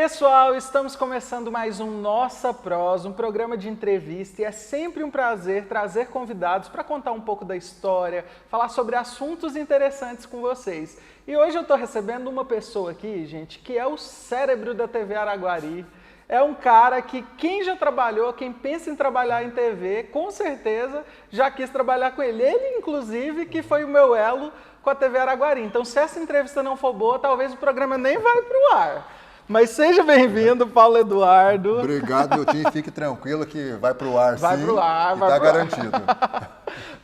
Pessoal, estamos começando mais um Nossa Prosa, um programa de entrevista, e é sempre um prazer trazer convidados para contar um pouco da história, falar sobre assuntos interessantes com vocês. E hoje eu estou recebendo uma pessoa aqui, gente, que é o cérebro da TV Araguari. É um cara que quem já trabalhou, quem pensa em trabalhar em TV, com certeza já quis trabalhar com ele. Ele, inclusive, que foi o meu elo com a TV Araguari. Então, se essa entrevista não for boa, talvez o programa nem vai para o ar. Mas seja bem-vindo, Paulo Eduardo. Obrigado, meu tio. Fique tranquilo que vai para o ar, vai sim. Vai para o ar, vai pro garantido.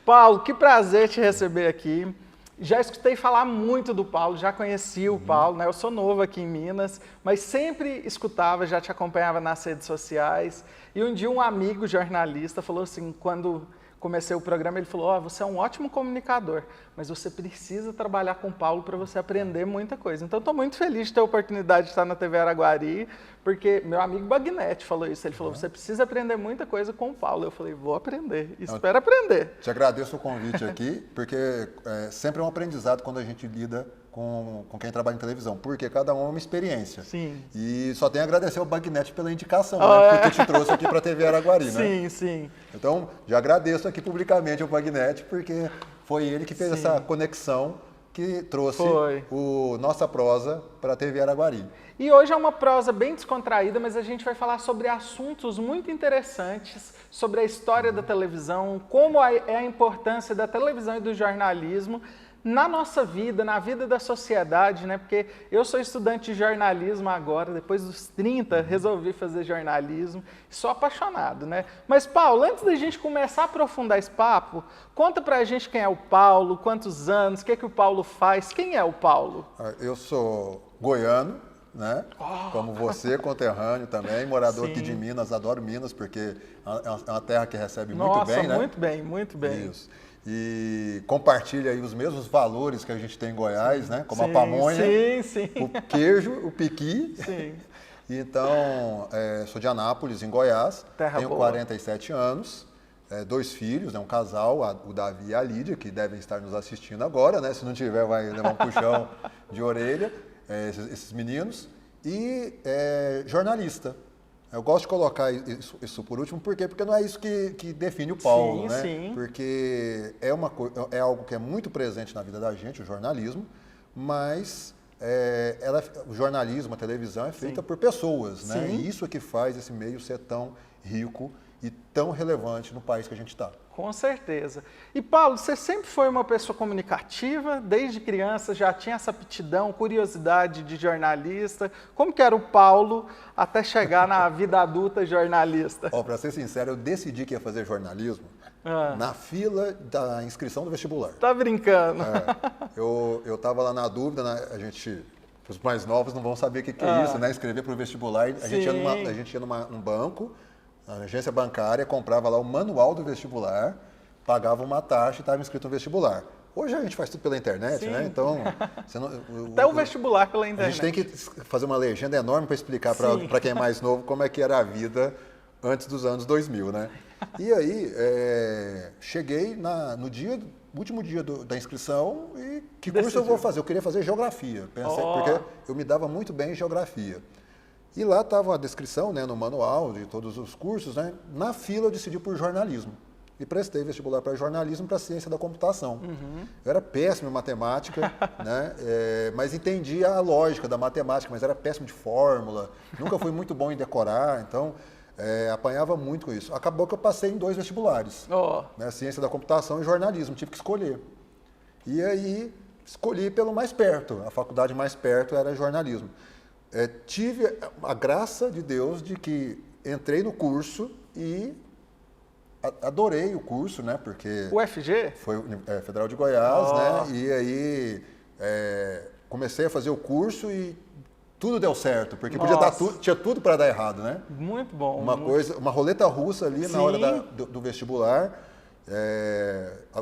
Paulo, que prazer te receber aqui. Já escutei falar muito do Paulo, já conheci o Paulo, né? Eu sou novo aqui em Minas, mas sempre escutava, já te acompanhava nas redes sociais. E um dia um amigo jornalista falou assim, quando comecei o programa, ele falou, você é um ótimo comunicador, mas você precisa trabalhar com o Paulo para você aprender muita coisa. Então, estou muito feliz de ter a oportunidade de estar na TV Araguari, porque meu amigo Bagnetti falou isso. Ele falou, você precisa aprender muita coisa com o Paulo. Eu falei, vou aprender, espero aprender. Te agradeço o convite aqui, porque sempre é um aprendizado quando a gente lida com quem trabalha em televisão, porque cada um é uma experiência. Sim. E só tenho a agradecer ao Bagnetti pela indicação, né? Porque te trouxe aqui para a TV Araguari, né? Sim, sim. Então, já agradeço aqui publicamente ao Bagnetti, porque foi ele que fez essa conexão que trouxe o Nossa Prosa para a TV Araguari. E hoje é uma prosa bem descontraída, mas a gente vai falar sobre assuntos muito interessantes, sobre a história da televisão, como é a importância da televisão e do jornalismo na nossa vida, na vida da sociedade, né? Porque eu sou estudante de jornalismo agora, depois dos 30, resolvi fazer jornalismo, sou apaixonado, né? Mas, Paulo, antes da gente começar a aprofundar esse papo, conta pra gente quem é o Paulo, quantos anos, o que o Paulo faz, quem é o Paulo? Eu sou goiano, né? Como você, conterrâneo também, morador aqui de Minas, adoro Minas, porque é uma terra que recebe muito bem, né? Muito bem, muito bem. Isso. E compartilha aí os mesmos valores que a gente tem em Goiás, né? Como a pamonha, o queijo, o piqui. Sim. Então, sou de Anápolis, em Goiás, tenho 47 anos, 2 filhos, um casal, o Davi e a Lídia, que devem estar nos assistindo agora, né? Se não tiver, vai levar um puxão de orelha, esses meninos, e jornalista. Eu gosto de colocar isso por último, por quê? Porque não é isso que define o Paulo, né? Sim. Porque é algo que é muito presente na vida da gente, o jornalismo, mas o jornalismo, a televisão é feita por pessoas, né? E isso é que faz esse meio ser tão rico e tão relevante no país que a gente está. Com certeza. E, Paulo, você sempre foi uma pessoa comunicativa? Desde criança já tinha essa aptidão, curiosidade de jornalista? Como que era o Paulo até chegar na vida adulta jornalista? Para ser sincero, eu decidi que ia fazer jornalismo na fila da inscrição do vestibular. Tá brincando? Eu estava lá na dúvida, né? Os mais novos não vão saber o que é isso, né? Escrever para o vestibular. A gente ia num banco, na agência bancária, comprava lá o manual do vestibular, pagava uma taxa e estava inscrito no vestibular. Hoje a gente faz tudo pela internet, né? Então, até o vestibular pela internet. A gente tem que fazer uma legenda enorme para explicar para quem é mais novo como é que era a vida antes dos anos 2000, né? E aí, cheguei no último dia da inscrição e que curso eu vou fazer? Eu queria fazer geografia, porque eu me dava muito bem em geografia. E lá estava a descrição, né, no manual de todos os cursos, né? Na fila eu decidi por jornalismo. E prestei vestibular para jornalismo para ciência da computação. Eu era péssimo em matemática, né? Mas entendia a lógica da matemática, mas era péssimo de fórmula, nunca fui muito bom em decorar, então apanhava muito com isso. Acabou que eu passei em 2 vestibulares, né? Ciência da computação e jornalismo, tive que escolher. E aí escolhi pelo mais perto, a faculdade mais perto era jornalismo. Tive a graça de Deus de que entrei no curso e adorei o curso, né? Porque o FG? Foi Federal de Goiás, né? E aí comecei a fazer o curso e tudo deu certo, porque tinha tudo para dar errado, né? Muito bom. Uma roleta russa ali na hora do vestibular.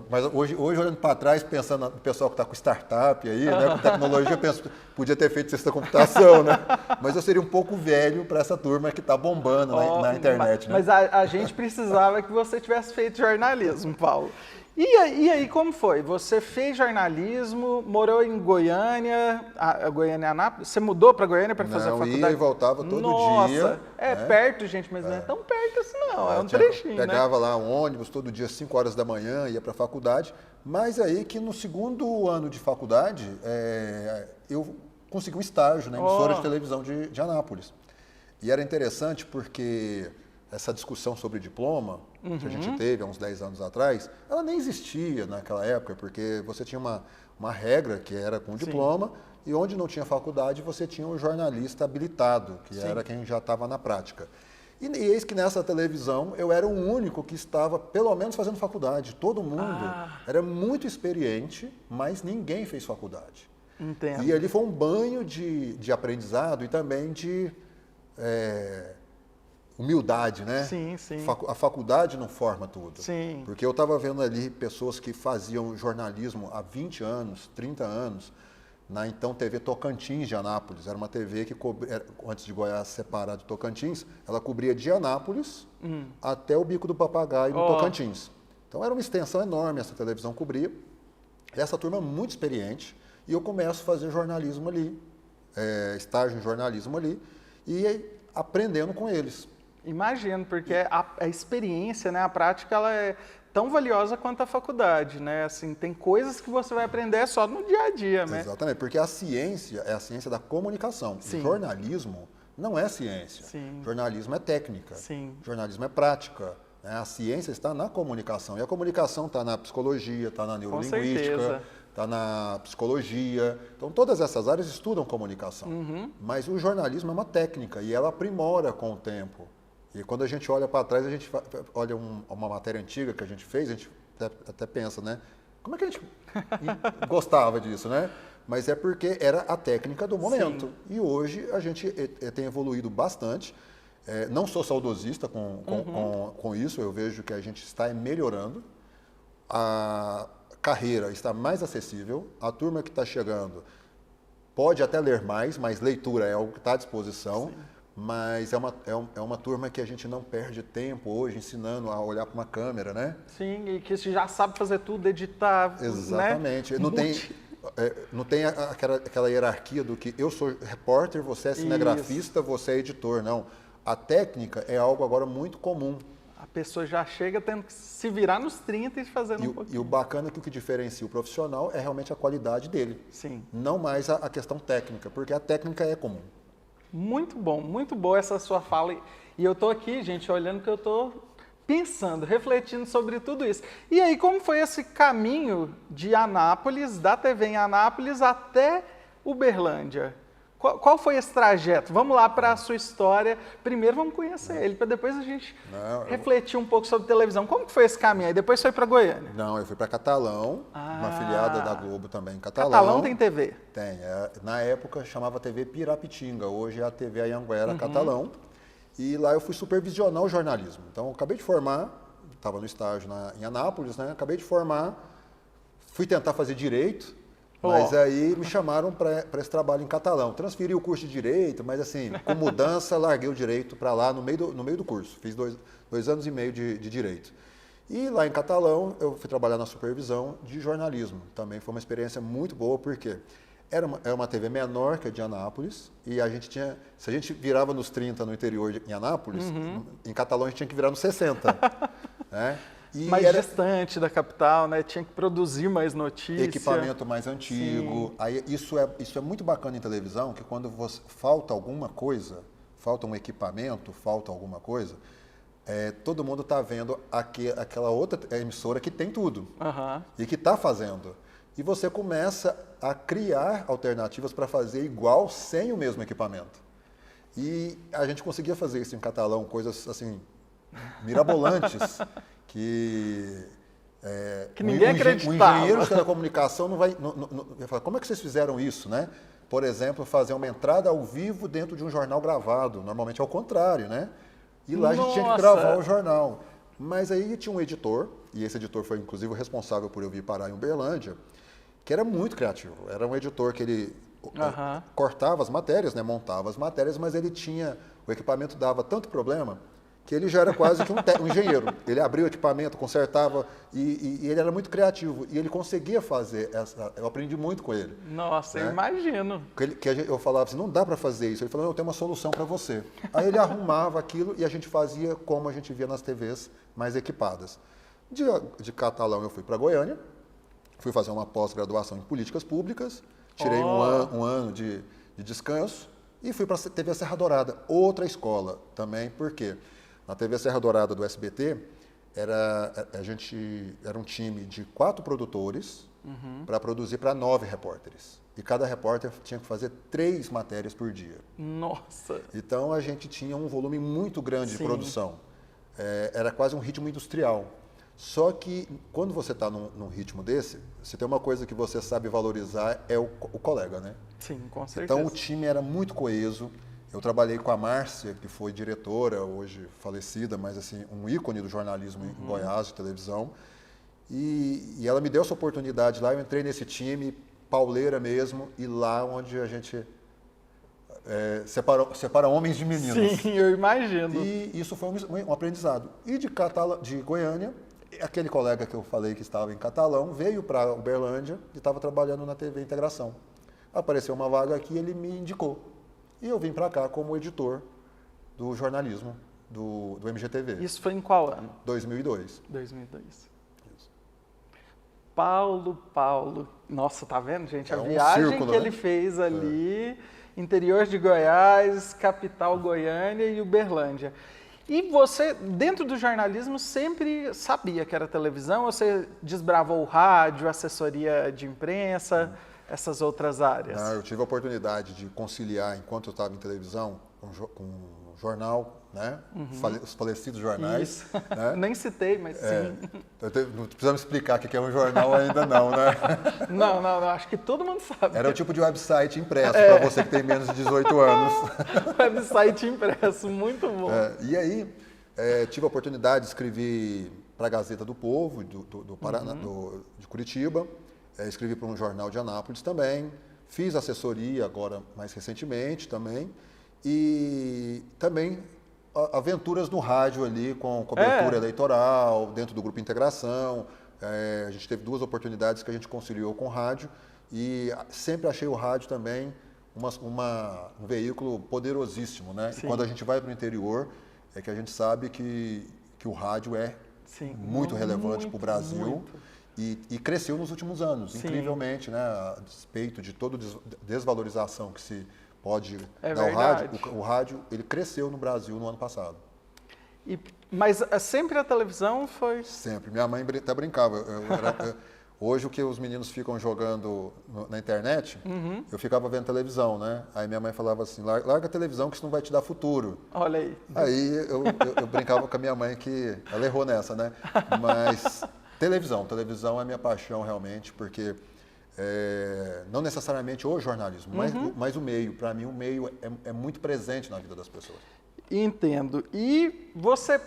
Mas hoje, olhando para trás, pensando no pessoal que está com startup aí, né, com tecnologia, eu penso, podia ter feito ciência da computação, né? Mas eu seria um pouco velho para essa turma que está bombando na internet. Mas a gente precisava que você tivesse feito jornalismo, Paulo. E aí, como foi? Você fez jornalismo, morou em Goiânia, Goiânia, Anápolis? Você mudou para Goiânia para fazer a faculdade? Ia e voltava todo dia. Nossa, né? perto, gente, mas não é tão perto assim não, é um trechinho, Pegava né? lá um ônibus todo dia, 5 horas da manhã, ia para a faculdade, mas aí que no segundo ano de faculdade, eu consegui um estágio na emissora de televisão de Anápolis. E era interessante porque essa discussão sobre diploma, que a gente teve há uns 10 anos atrás, ela nem existia naquela época, porque você tinha uma regra que era com diploma, e onde não tinha faculdade, você tinha um jornalista habilitado, que era quem já estava na prática. E eis que nessa televisão eu era o único que estava, pelo menos, fazendo faculdade. Todo mundo era muito experiente, mas ninguém fez faculdade. Entendo. E ali foi um banho de aprendizado e também de humildade, né? Sim, sim. A faculdade não forma tudo. Sim. Porque eu estava vendo ali pessoas que faziam jornalismo há 20 anos, 30 anos, na então TV Tocantins de Anápolis. Era uma TV que, antes de Goiás separar de Tocantins, ela cobria de Anápolis até o Bico do Papagaio no Tocantins. Então era uma extensão enorme, essa televisão cobria. Essa turma muito experiente, e eu começo a fazer jornalismo ali, estágio em jornalismo ali, e aprendendo com eles. Imagino, porque a experiência, né, a prática, ela é tão valiosa quanto a faculdade, né? Assim, tem coisas que você vai aprender só no dia a dia, né? Exatamente, porque a ciência é a ciência da comunicação. Sim. Jornalismo não é ciência. Sim. Jornalismo é técnica. Sim. Jornalismo é prática. Né? A ciência está na comunicação. E a comunicação está na psicologia, está na neurolinguística, está na psicologia. Então, todas essas áreas estudam comunicação. Mas o jornalismo é uma técnica e ela aprimora com o tempo. E quando a gente olha para trás, a gente olha uma matéria antiga que a gente fez, a gente até pensa, né? Como é que a gente gostava disso, né? Mas é porque era a técnica do momento. Sim. E hoje a gente tem evoluído bastante. Não sou saudosista com isso, eu vejo que a gente está melhorando. A carreira está mais acessível, a turma que está chegando pode até ler mais, mas leitura é algo que está à disposição. Sim. Mas é uma turma que a gente não perde tempo hoje ensinando a olhar para uma câmera, né? Sim, e que você já sabe fazer tudo, editar. Exatamente. Né? Não tem aquela hierarquia do que eu sou repórter, você é cinegrafista, você é editor. Não. A técnica é algo agora muito comum. A pessoa já chega tendo que se virar nos 30 e fazendo um pouquinho. E o bacana é que o que diferencia o profissional é realmente a qualidade dele. Sim. Não mais a questão técnica, porque a técnica é comum. Muito boa essa sua fala. E eu estou aqui, gente, olhando que eu estou pensando, refletindo sobre tudo isso. E aí, como foi esse caminho de Anápolis, da TV em Anápolis até Uberlândia? Qual foi esse trajeto? Vamos lá para a sua história. Primeiro vamos conhecer ele, para depois a gente refletir um pouco sobre televisão. Como que foi esse caminho? Aí depois foi para Goiânia? Não, eu fui para Catalão, uma afiliada da Globo também em Catalão. Catalão tem TV? Tem. Na época chamava TV Pirapitinga, hoje é a TV Anhanguera Catalão. E lá eu fui supervisionar o jornalismo. Então eu acabei de formar, estava no estágio em Anápolis, né? Acabei de formar, fui tentar fazer direito. Mas aí me chamaram para esse trabalho em Catalão. Transferi o curso de Direito, mas assim, com mudança, larguei o Direito para lá no meio do curso. Fiz 2 anos e meio de Direito. E lá em Catalão, eu fui trabalhar na supervisão de jornalismo. Também foi uma experiência muito boa, porque era uma TV menor que a de Anápolis, e a gente tinha, se a gente virava nos 30 no interior em Anápolis, em Catalão a gente tinha que virar nos 60. Né? Mais distante da capital, né? Tinha que produzir mais notícias. Equipamento mais antigo. Aí, isso é muito bacana em televisão, que quando falta alguma coisa, falta um equipamento, falta alguma coisa, todo mundo está vendo aquela outra emissora que tem tudo. E que está fazendo. E você começa a criar alternativas para fazer igual sem o mesmo equipamento. E a gente conseguia fazer isso em Catalão, coisas assim, mirabolantes. Que ninguém acreditava. O engenheiro de telecomunicação não vai falar, como é que vocês fizeram isso, né? Por exemplo, fazer uma entrada ao vivo dentro de um jornal gravado. Normalmente é o contrário, né? E lá a gente tinha que gravar o jornal. Mas aí tinha um editor, e esse editor foi inclusive o responsável por eu vir parar em Uberlândia, que era muito criativo. Era um editor que ele cortava as matérias, né? Montava as matérias, mas ele tinha, o equipamento dava tanto problema que ele já era quase que um engenheiro. Ele abria o equipamento, consertava, e ele era muito criativo. E ele conseguia fazer eu aprendi muito com ele. Nossa, né? Eu imagino. Eu falava assim, não dá para fazer isso. Ele falou, eu tenho uma solução para você. Aí ele arrumava aquilo e a gente fazia como a gente via nas TVs mais equipadas. De Catalão eu fui para Goiânia, fui fazer uma pós-graduação em políticas públicas, tirei um ano de descanso e fui para a TV Serra Dourada, outra escola também, por quê? Na TV Serra Dourada do SBT, era um time de 4 produtores para produzir para 9 repórteres. E cada repórter tinha que fazer 3 matérias por dia. Nossa! Então a gente tinha um volume muito grande de produção. Era quase um ritmo industrial. Só que quando você está num ritmo desse, você tem uma coisa que você sabe valorizar, é o colega, né? Sim, com certeza. Então o time era muito coeso. Eu trabalhei com a Márcia, que foi diretora, hoje falecida, mas assim, um ícone do jornalismo em Goiás, de televisão. E ela me deu essa oportunidade lá, eu entrei nesse time, pauleira mesmo, e lá onde a gente separa homens de meninos. Sim, eu imagino. E isso foi um aprendizado. E de Goiânia, aquele colega que eu falei que estava em Catalão, veio para Uberlândia e estava trabalhando na TV Integração. Apareceu uma vaga aqui, ele me indicou. E eu vim para cá como editor do jornalismo do MGTV. Isso foi em qual ano? 2002. 2002. Isso. Paulo. Nossa, tá vendo, gente? A viagem círculo, que ele fez ali, interior de Goiás, capital Goiânia e Uberlândia. E você, dentro do jornalismo, sempre sabia que era televisão? Ou você desbravou o rádio, assessoria de imprensa, essas outras áreas? Eu tive a oportunidade de conciliar, enquanto eu estava em televisão, com um jornal, né? Os falecidos jornais. Isso. Né? Nem citei, mas sim. Não precisamos explicar o que é um jornal ainda não, né? Não, acho que todo mundo sabe. Era o tipo de website impresso, para você que tem menos de 18 anos. Website impresso, muito bom. E aí, tive a oportunidade de escrever para a Gazeta do Povo, do Paraná, de Curitiba. Escrevi para um jornal de Anápolis também, fiz assessoria agora mais recentemente também, e também aventuras no rádio ali, com cobertura eleitoral, dentro do Grupo Integração. A gente teve 2 oportunidades que a gente conciliou com o rádio, e sempre achei o rádio também um veículo poderosíssimo, né? E quando a gente vai para o interior, é que a gente sabe que o rádio é muito relevante para o Brasil. Muito. E cresceu nos últimos anos, incrivelmente, né? A despeito de toda desvalorização que se pode dar ao rádio, o rádio ele cresceu no Brasil no ano passado. Mas sempre a televisão foi? Sempre. Minha mãe até brincava. Hoje o que os meninos ficam jogando na internet, eu ficava vendo televisão, né? Aí minha mãe falava assim, larga a televisão que isso não vai te dar futuro. Olha aí. Aí eu brincava com a minha mãe que ela errou nessa, né? Mas... Televisão é minha paixão realmente, porque não necessariamente o jornalismo, mas o meio. Para mim, o meio é muito presente na vida das pessoas. Entendo. E você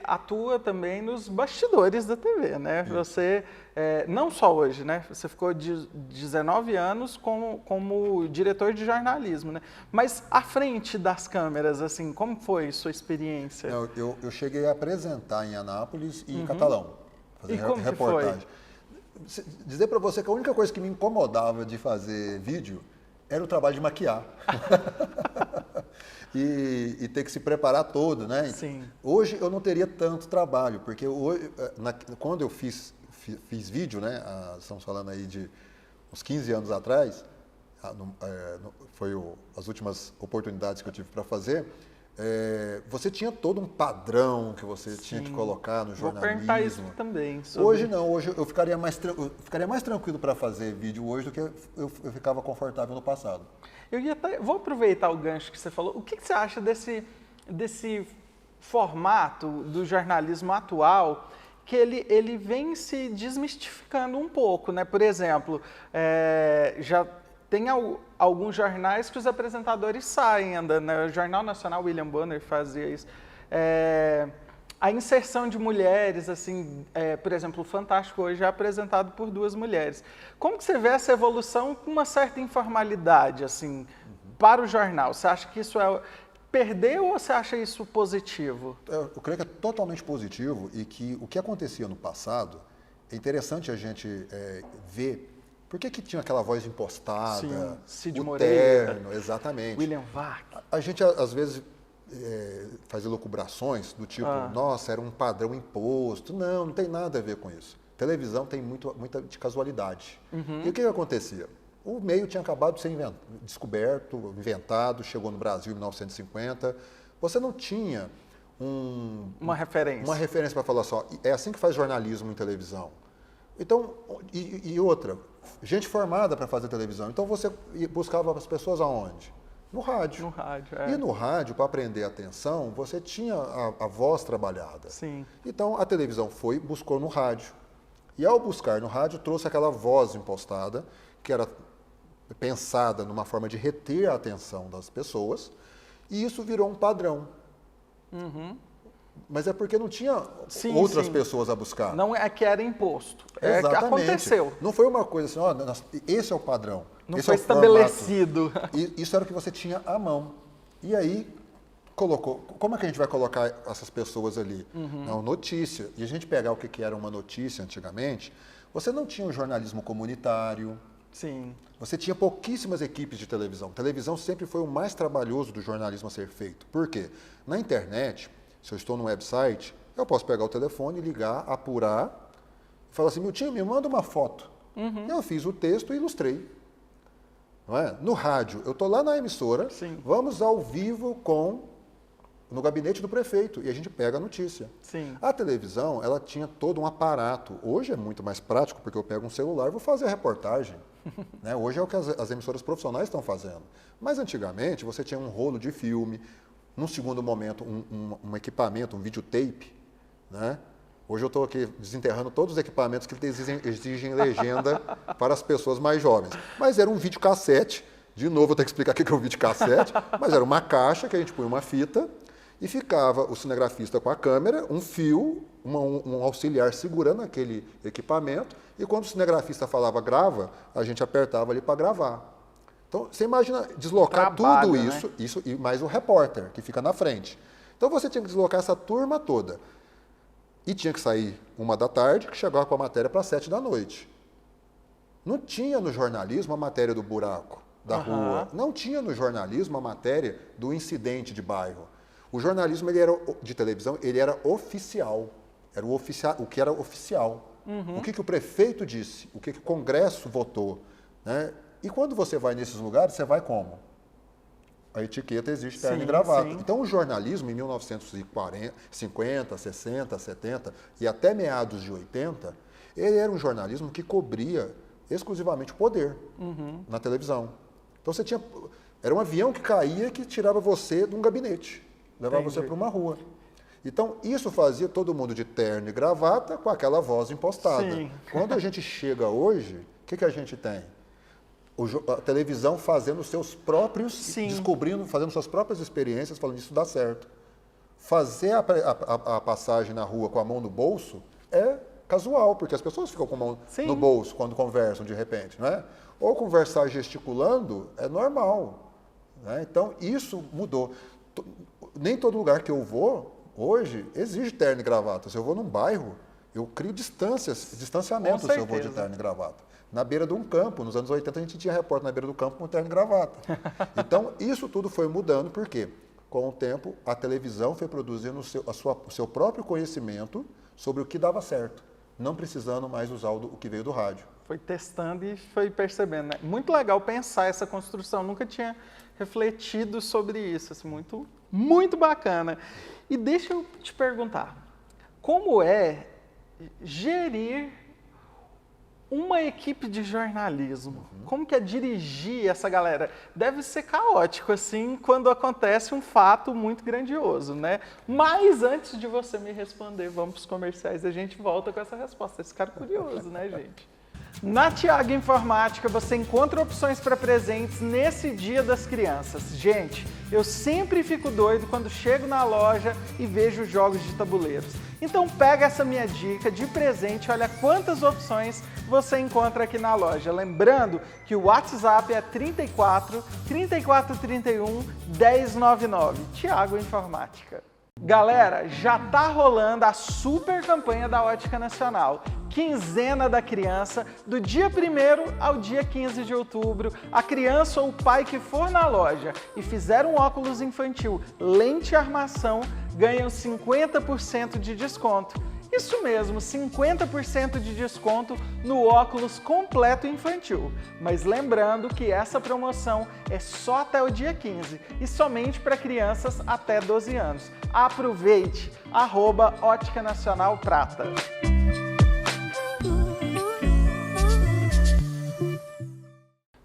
atua também nos bastidores da TV, né? Isso. Você, não só hoje, né? Você ficou 19 anos como diretor de jornalismo, né? Mas à frente das câmeras, assim, como foi sua experiência? Eu cheguei a apresentar em Anápolis e em Catalão, fazer reportagem. Dizer para você que a única coisa que me incomodava de fazer vídeo era o trabalho de maquiar. E ter que se preparar todo, né? Sim. Hoje eu não teria tanto trabalho, porque quando eu fiz vídeo, né? Estamos falando aí de uns 15 anos atrás, foi as últimas oportunidades que eu tive para fazer, você tinha todo um padrão que você tinha que colocar no jornalismo. Vou perguntar isso também. Hoje não, hoje eu ficaria mais tranquilo para fazer vídeo hoje do que eu ficava confortável no passado. Vou aproveitar o gancho que você falou. O que você acha desse formato do jornalismo atual, que ele vem se desmistificando um pouco, né? Por exemplo, já tem alguns jornais que os apresentadores saem andando, né? O Jornal Nacional, William Bonner fazia isso. A inserção de mulheres, assim, por exemplo, o Fantástico hoje é apresentado por 2 mulheres. Como que você vê essa evolução com uma certa informalidade, assim, para o jornal? Você acha que isso perdeu ou você acha isso positivo? Eu creio que é totalmente positivo e que o que acontecia no passado, é interessante a gente ver por que tinha aquela voz impostada, Sim, Cid o Moreira, terno, exatamente. William Vac. A gente, às vezes, faz elucubrações do tipo, nossa, era um padrão imposto. Não tem nada a ver com isso. Televisão tem muita de casualidade. E o que acontecia? O meio tinha acabado de ser descoberto, inventado, chegou no Brasil em 1950. Você não tinha uma referência para falar só, é assim que faz jornalismo em televisão. Então, e outra, gente formada para fazer televisão. Então você buscava as pessoas aonde? No rádio. No rádio, E no rádio, para prender a atenção, você tinha a voz trabalhada. Sim. Então a televisão buscou no rádio. E ao buscar no rádio, trouxe aquela voz impostada, que era pensada numa forma de reter a atenção das pessoas, e isso virou um padrão. Mas é porque não tinha outras pessoas a buscar. Não é que era imposto. Exatamente. Que aconteceu. Não foi uma coisa assim, esse é o padrão. Não esse foi é o estabelecido. Isso era o que você tinha à mão. E aí, como é que a gente vai colocar essas pessoas ali? Não, notícia. E a gente pegar o que era uma notícia antigamente, você não tinha um jornalismo comunitário. Sim. Você tinha pouquíssimas equipes de televisão. Televisão sempre foi o mais trabalhoso do jornalismo a ser feito. Por quê? Na internet, se eu estou no website, eu posso pegar o telefone, ligar, apurar, e falar assim, Miltinho, me manda uma foto. Eu fiz o texto e ilustrei. Não é? No rádio, eu estou lá na emissora, vamos ao vivo no gabinete do prefeito, e a gente pega a notícia. Sim. A televisão, ela tinha todo um aparato. Hoje é muito mais prático, porque eu pego um celular e vou fazer a reportagem. Né? Hoje é o que as emissoras profissionais estão fazendo. Mas antigamente, você tinha um rolo de filme, num segundo momento, um equipamento, um videotape. Né? Hoje eu estou aqui desenterrando todos os equipamentos que exigem legenda para as pessoas mais jovens. Mas era um videocassete, de novo eu tenho que explicar o que é um videocassete, mas era uma caixa que a gente punha uma fita e ficava o cinegrafista com a câmera, um fio, um auxiliar segurando aquele equipamento, e quando o cinegrafista falava grava, a gente apertava ali para gravar. Então, você imagina deslocar tudo isso, né? Isso e mais o repórter, que fica na frente. Então, você tinha que deslocar essa turma toda. E tinha que sair 13h, que chegava com a matéria para 19h. Não tinha no jornalismo a matéria do buraco da rua. Não tinha no jornalismo a matéria do incidente de bairro. O jornalismo de televisão ele era oficial. Era o que era oficial. O que o prefeito disse, o que o Congresso votou. Né? E quando você vai nesses lugares, você vai como? A etiqueta existe terno e gravata. Então, o jornalismo, em 1940, 50, 60, 70 e até meados de 80, ele era um jornalismo que cobria exclusivamente o poder na televisão. Então, você tinha... Era um avião que caía que tirava você de um gabinete, levava você para uma rua. Então, isso fazia todo mundo de terno e gravata com aquela voz impostada. Quando a gente chega hoje, o que a gente tem? A televisão fazendo seus próprios, fazendo suas próprias experiências, falando isso dá certo. Fazer a passagem na rua com a mão no bolso é casual, porque as pessoas ficam com a mão no bolso quando conversam de repente, não é? Ou conversar gesticulando é normal. Né? Então, isso mudou. Nem todo lugar que eu vou, hoje, exige terno e gravata. Se eu vou num bairro, eu crio distanciamento se eu vou de terno e gravata. Na beira de um campo, nos anos 80 a gente tinha repórter na beira do campo com terno e gravata. Então, isso tudo foi mudando, por quê? Com o tempo, a televisão foi produzindo o seu próprio conhecimento sobre o que dava certo, não precisando mais usar o que veio do rádio. Foi testando e foi percebendo, né? Muito legal pensar essa construção, nunca tinha refletido sobre isso, assim, muito, muito bacana. E deixa eu te perguntar, como é gerir uma equipe de jornalismo? Como que é dirigir essa galera? Deve ser caótico, assim, quando acontece um fato muito grandioso, né? Mas antes de você me responder, vamos para os comerciais e a gente volta com essa resposta. Esse cara é curioso, né, gente? Na Thiago Informática você encontra opções para presentes nesse Dia das Crianças. Gente, eu sempre fico doido quando chego na loja e vejo jogos de tabuleiros. Então pega essa minha dica de presente, olha quantas opções você encontra aqui na loja. Lembrando que o WhatsApp é 34 3431 1099. Thiago Informática. Galera, já tá rolando a super campanha da Ótica Nacional. Quinzena da Criança, do dia 1º ao dia 15 de outubro, a criança ou o pai que for na loja e fizer um óculos infantil lente armação, ganham 50% de desconto. Isso mesmo, 50% de desconto no óculos completo infantil. Mas lembrando que essa promoção é só até o dia 15 e somente para crianças até 12 anos. Aproveite! @Ótica Nacional Prata.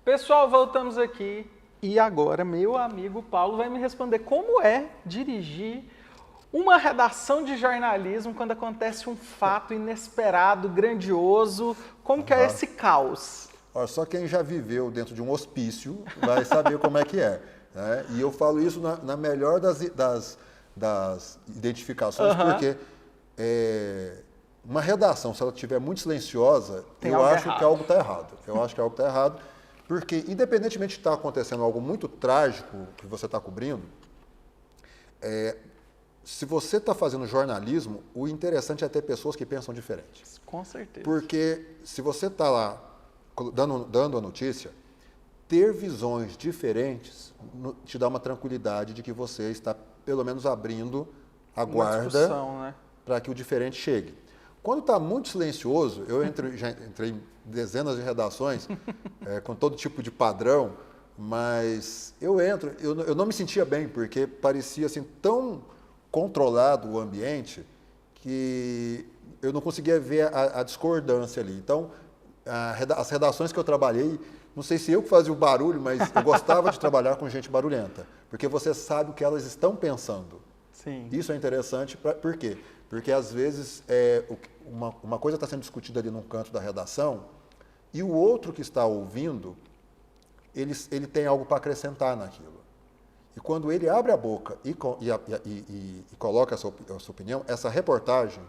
Pessoal, voltamos aqui e agora meu amigo Paulo vai me responder como é dirigir uma redação de jornalismo quando acontece um fato inesperado, grandioso. Como que é esse caos? Olha, só quem já viveu dentro de um hospício vai saber como é que é. Né? E eu falo isso na melhor das identificações, porque uma redação, se ela estiver muito silenciosa, eu acho que algo está errado. Eu acho que algo está errado, porque independentemente de estar acontecendo algo muito trágico que você está cobrindo, se você está fazendo jornalismo, o interessante é ter pessoas que pensam diferente. Com certeza. Porque se você está lá dando a notícia, ter visões diferentes te dá uma tranquilidade de que você está, pelo menos, abrindo a guarda, né, para que o diferente chegue. Quando está muito silencioso, já entrei em dezenas de redações, com todo tipo de padrão, mas eu não me sentia bem, porque parecia assim tão controlado o ambiente que eu não conseguia ver a discordância ali. Então, as redações que eu trabalhei, não sei se eu que fazia o barulho, mas eu gostava de trabalhar com gente barulhenta, porque você sabe o que elas estão pensando. Sim. Isso é interessante, por quê? Porque às vezes uma coisa está sendo discutida ali num canto da redação e o outro que está ouvindo, ele tem algo para acrescentar naquilo. E quando ele abre a boca e coloca a sua opinião, essa reportagem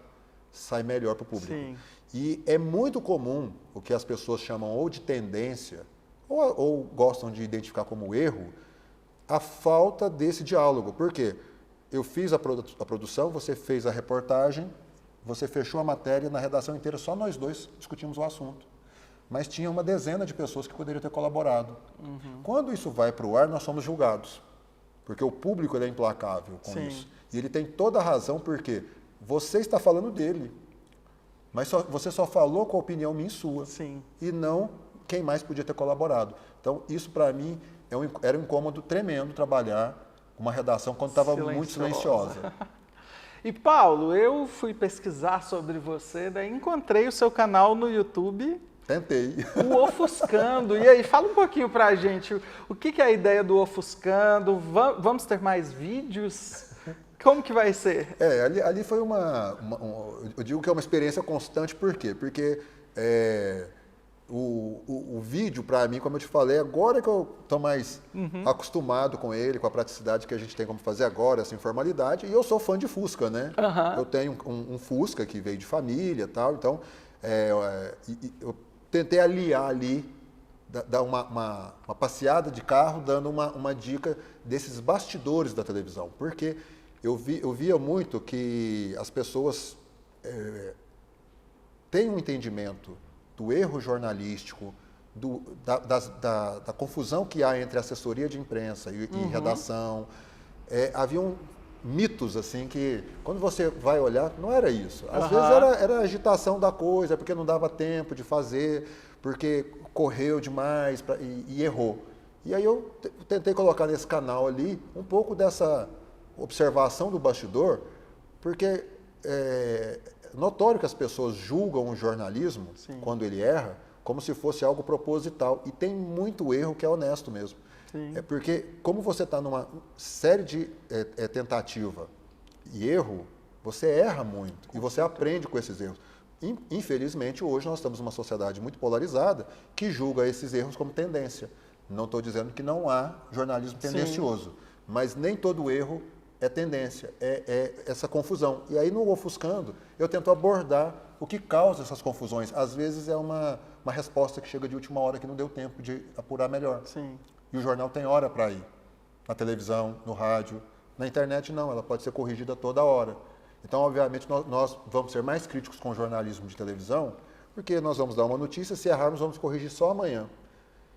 sai melhor para o público. Sim. E é muito comum o que as pessoas chamam ou de tendência, ou gostam de identificar como erro, a falta desse diálogo. Por quê? Eu fiz a produção, você fez a reportagem, você fechou a matéria, na redação inteira só nós dois discutimos o assunto. Mas tinha uma dezena de pessoas que poderiam ter colaborado. Uhum. Quando isso vai para o ar, nós somos julgados. Porque o público ele é implacável com isso. E ele tem toda a razão, porque você está falando dele, mas você só falou com a opinião minha e sua. Sim. E não quem mais podia ter colaborado. Então, isso para mim era um incômodo tremendo trabalhar uma redação quando estava muito silenciosa. E Paulo, eu fui pesquisar sobre você, daí encontrei o seu canal no YouTube. Tentei. O Ofuscando. E aí, fala um pouquinho pra gente, o que é a ideia do Ofuscando? Vamos ter mais vídeos? Como que vai ser? Ali foi eu digo que é uma experiência constante, por quê? Porque o vídeo, para mim, como eu te falei, agora que eu estou mais acostumado com ele, com a praticidade que a gente tem como fazer agora, essa informalidade, e eu sou fã de Fusca, né? Eu tenho um Fusca que veio de família e tal, então eu tentei aliar ali, dar uma passeada de carro, dando uma dica desses bastidores da televisão, porque eu via muito que as pessoas têm um entendimento do erro jornalístico, da confusão que há entre assessoria de imprensa e redação. Haviam mitos, assim, que quando você vai olhar, não era isso. Às vezes era a agitação da coisa, porque não dava tempo de fazer, porque correu demais e errou. E aí eu tentei colocar nesse canal ali um pouco dessa observação do bastidor, porque é notório que as pessoas julgam o jornalismo, quando ele erra, como se fosse algo proposital. E tem muito erro que é honesto mesmo. Sim. Porque como você está numa série de tentativa e erro, você erra muito e você aprende com esses erros. Infelizmente, hoje nós estamos numa sociedade muito polarizada que julga esses erros como tendência. Não estou dizendo que não há jornalismo tendencioso, mas nem todo erro é tendência, é essa confusão. E aí, no Ofuscando, eu tento abordar o que causa essas confusões. Às vezes é uma resposta que chega de última hora que não deu tempo de apurar melhor. Sim. E o jornal tem hora para ir. Na televisão, no rádio. Na internet, não, ela pode ser corrigida toda hora. Então, obviamente, nós vamos ser mais críticos com o jornalismo de televisão, porque nós vamos dar uma notícia, se errarmos, vamos corrigir só amanhã.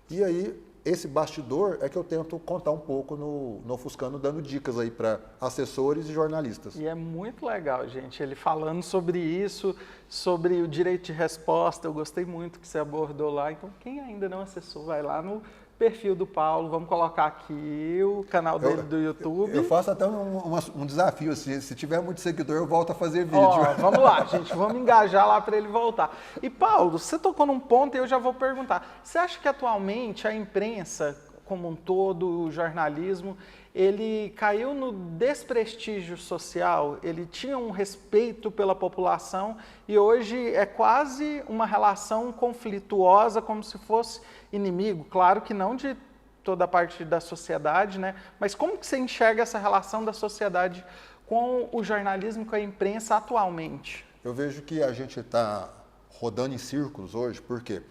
E aí, esse bastidor é que eu tento contar um pouco no Ofuscando, dando dicas aí para assessores e jornalistas. E é muito legal, gente, ele falando sobre isso, sobre o direito de resposta, eu gostei muito que você abordou lá. Então, quem ainda não acessou, vai lá no perfil do Paulo, vamos colocar aqui o canal dele do YouTube. Eu faço até um desafio, assim, se tiver muito seguidor, eu volto a fazer vídeo. Ó, vamos lá, gente, vamos engajar lá para ele voltar. E Paulo, você tocou num ponto e eu já vou perguntar. Você acha que atualmente a imprensa como um todo, o jornalismo, ele caiu no desprestígio social, ele tinha um respeito pela população e hoje é quase uma relação conflituosa, como se fosse inimigo? Claro que não de toda a parte da sociedade, né? Mas como que você enxerga essa relação da sociedade com o jornalismo, com a imprensa atualmente? Eu vejo que a gente está rodando em círculos hoje, porque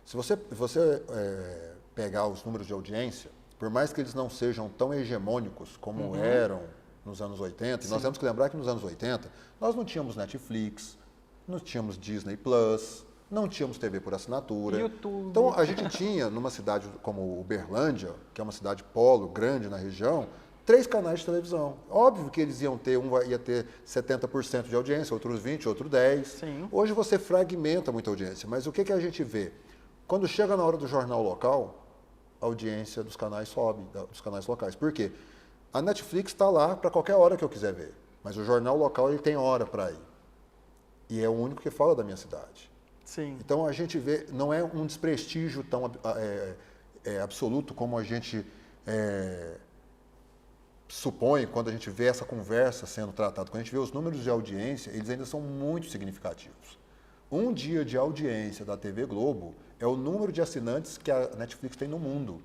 se você pegar os números de audiência, por mais que eles não sejam tão hegemônicos como eram nos anos 80, e nós temos que lembrar que nos anos 80 nós não tínhamos Netflix, não tínhamos Disney Plus, não tínhamos TV por assinatura. YouTube. Então a gente tinha, numa cidade como Uberlândia, que é uma cidade polo grande na região, 3 canais de televisão. Óbvio que eles iam ter, um ia ter 70% de audiência, outros 20%, outro 10%. Sim. Hoje você fragmenta muita audiência, mas o que a gente vê? Quando chega na hora do jornal local, a audiência dos canais sobe, dos canais locais. Por quê? A Netflix está lá para qualquer hora que eu quiser ver, mas o jornal local ele tem hora para ir. E é o único que fala da minha cidade. Sim. Então a gente vê, não é um desprestígio tão absoluto como a gente supõe quando a gente vê essa conversa sendo tratada. Quando a gente vê os números de audiência, eles ainda são muito significativos. Um dia de audiência da TV Globo é o número de assinantes que a Netflix tem no mundo.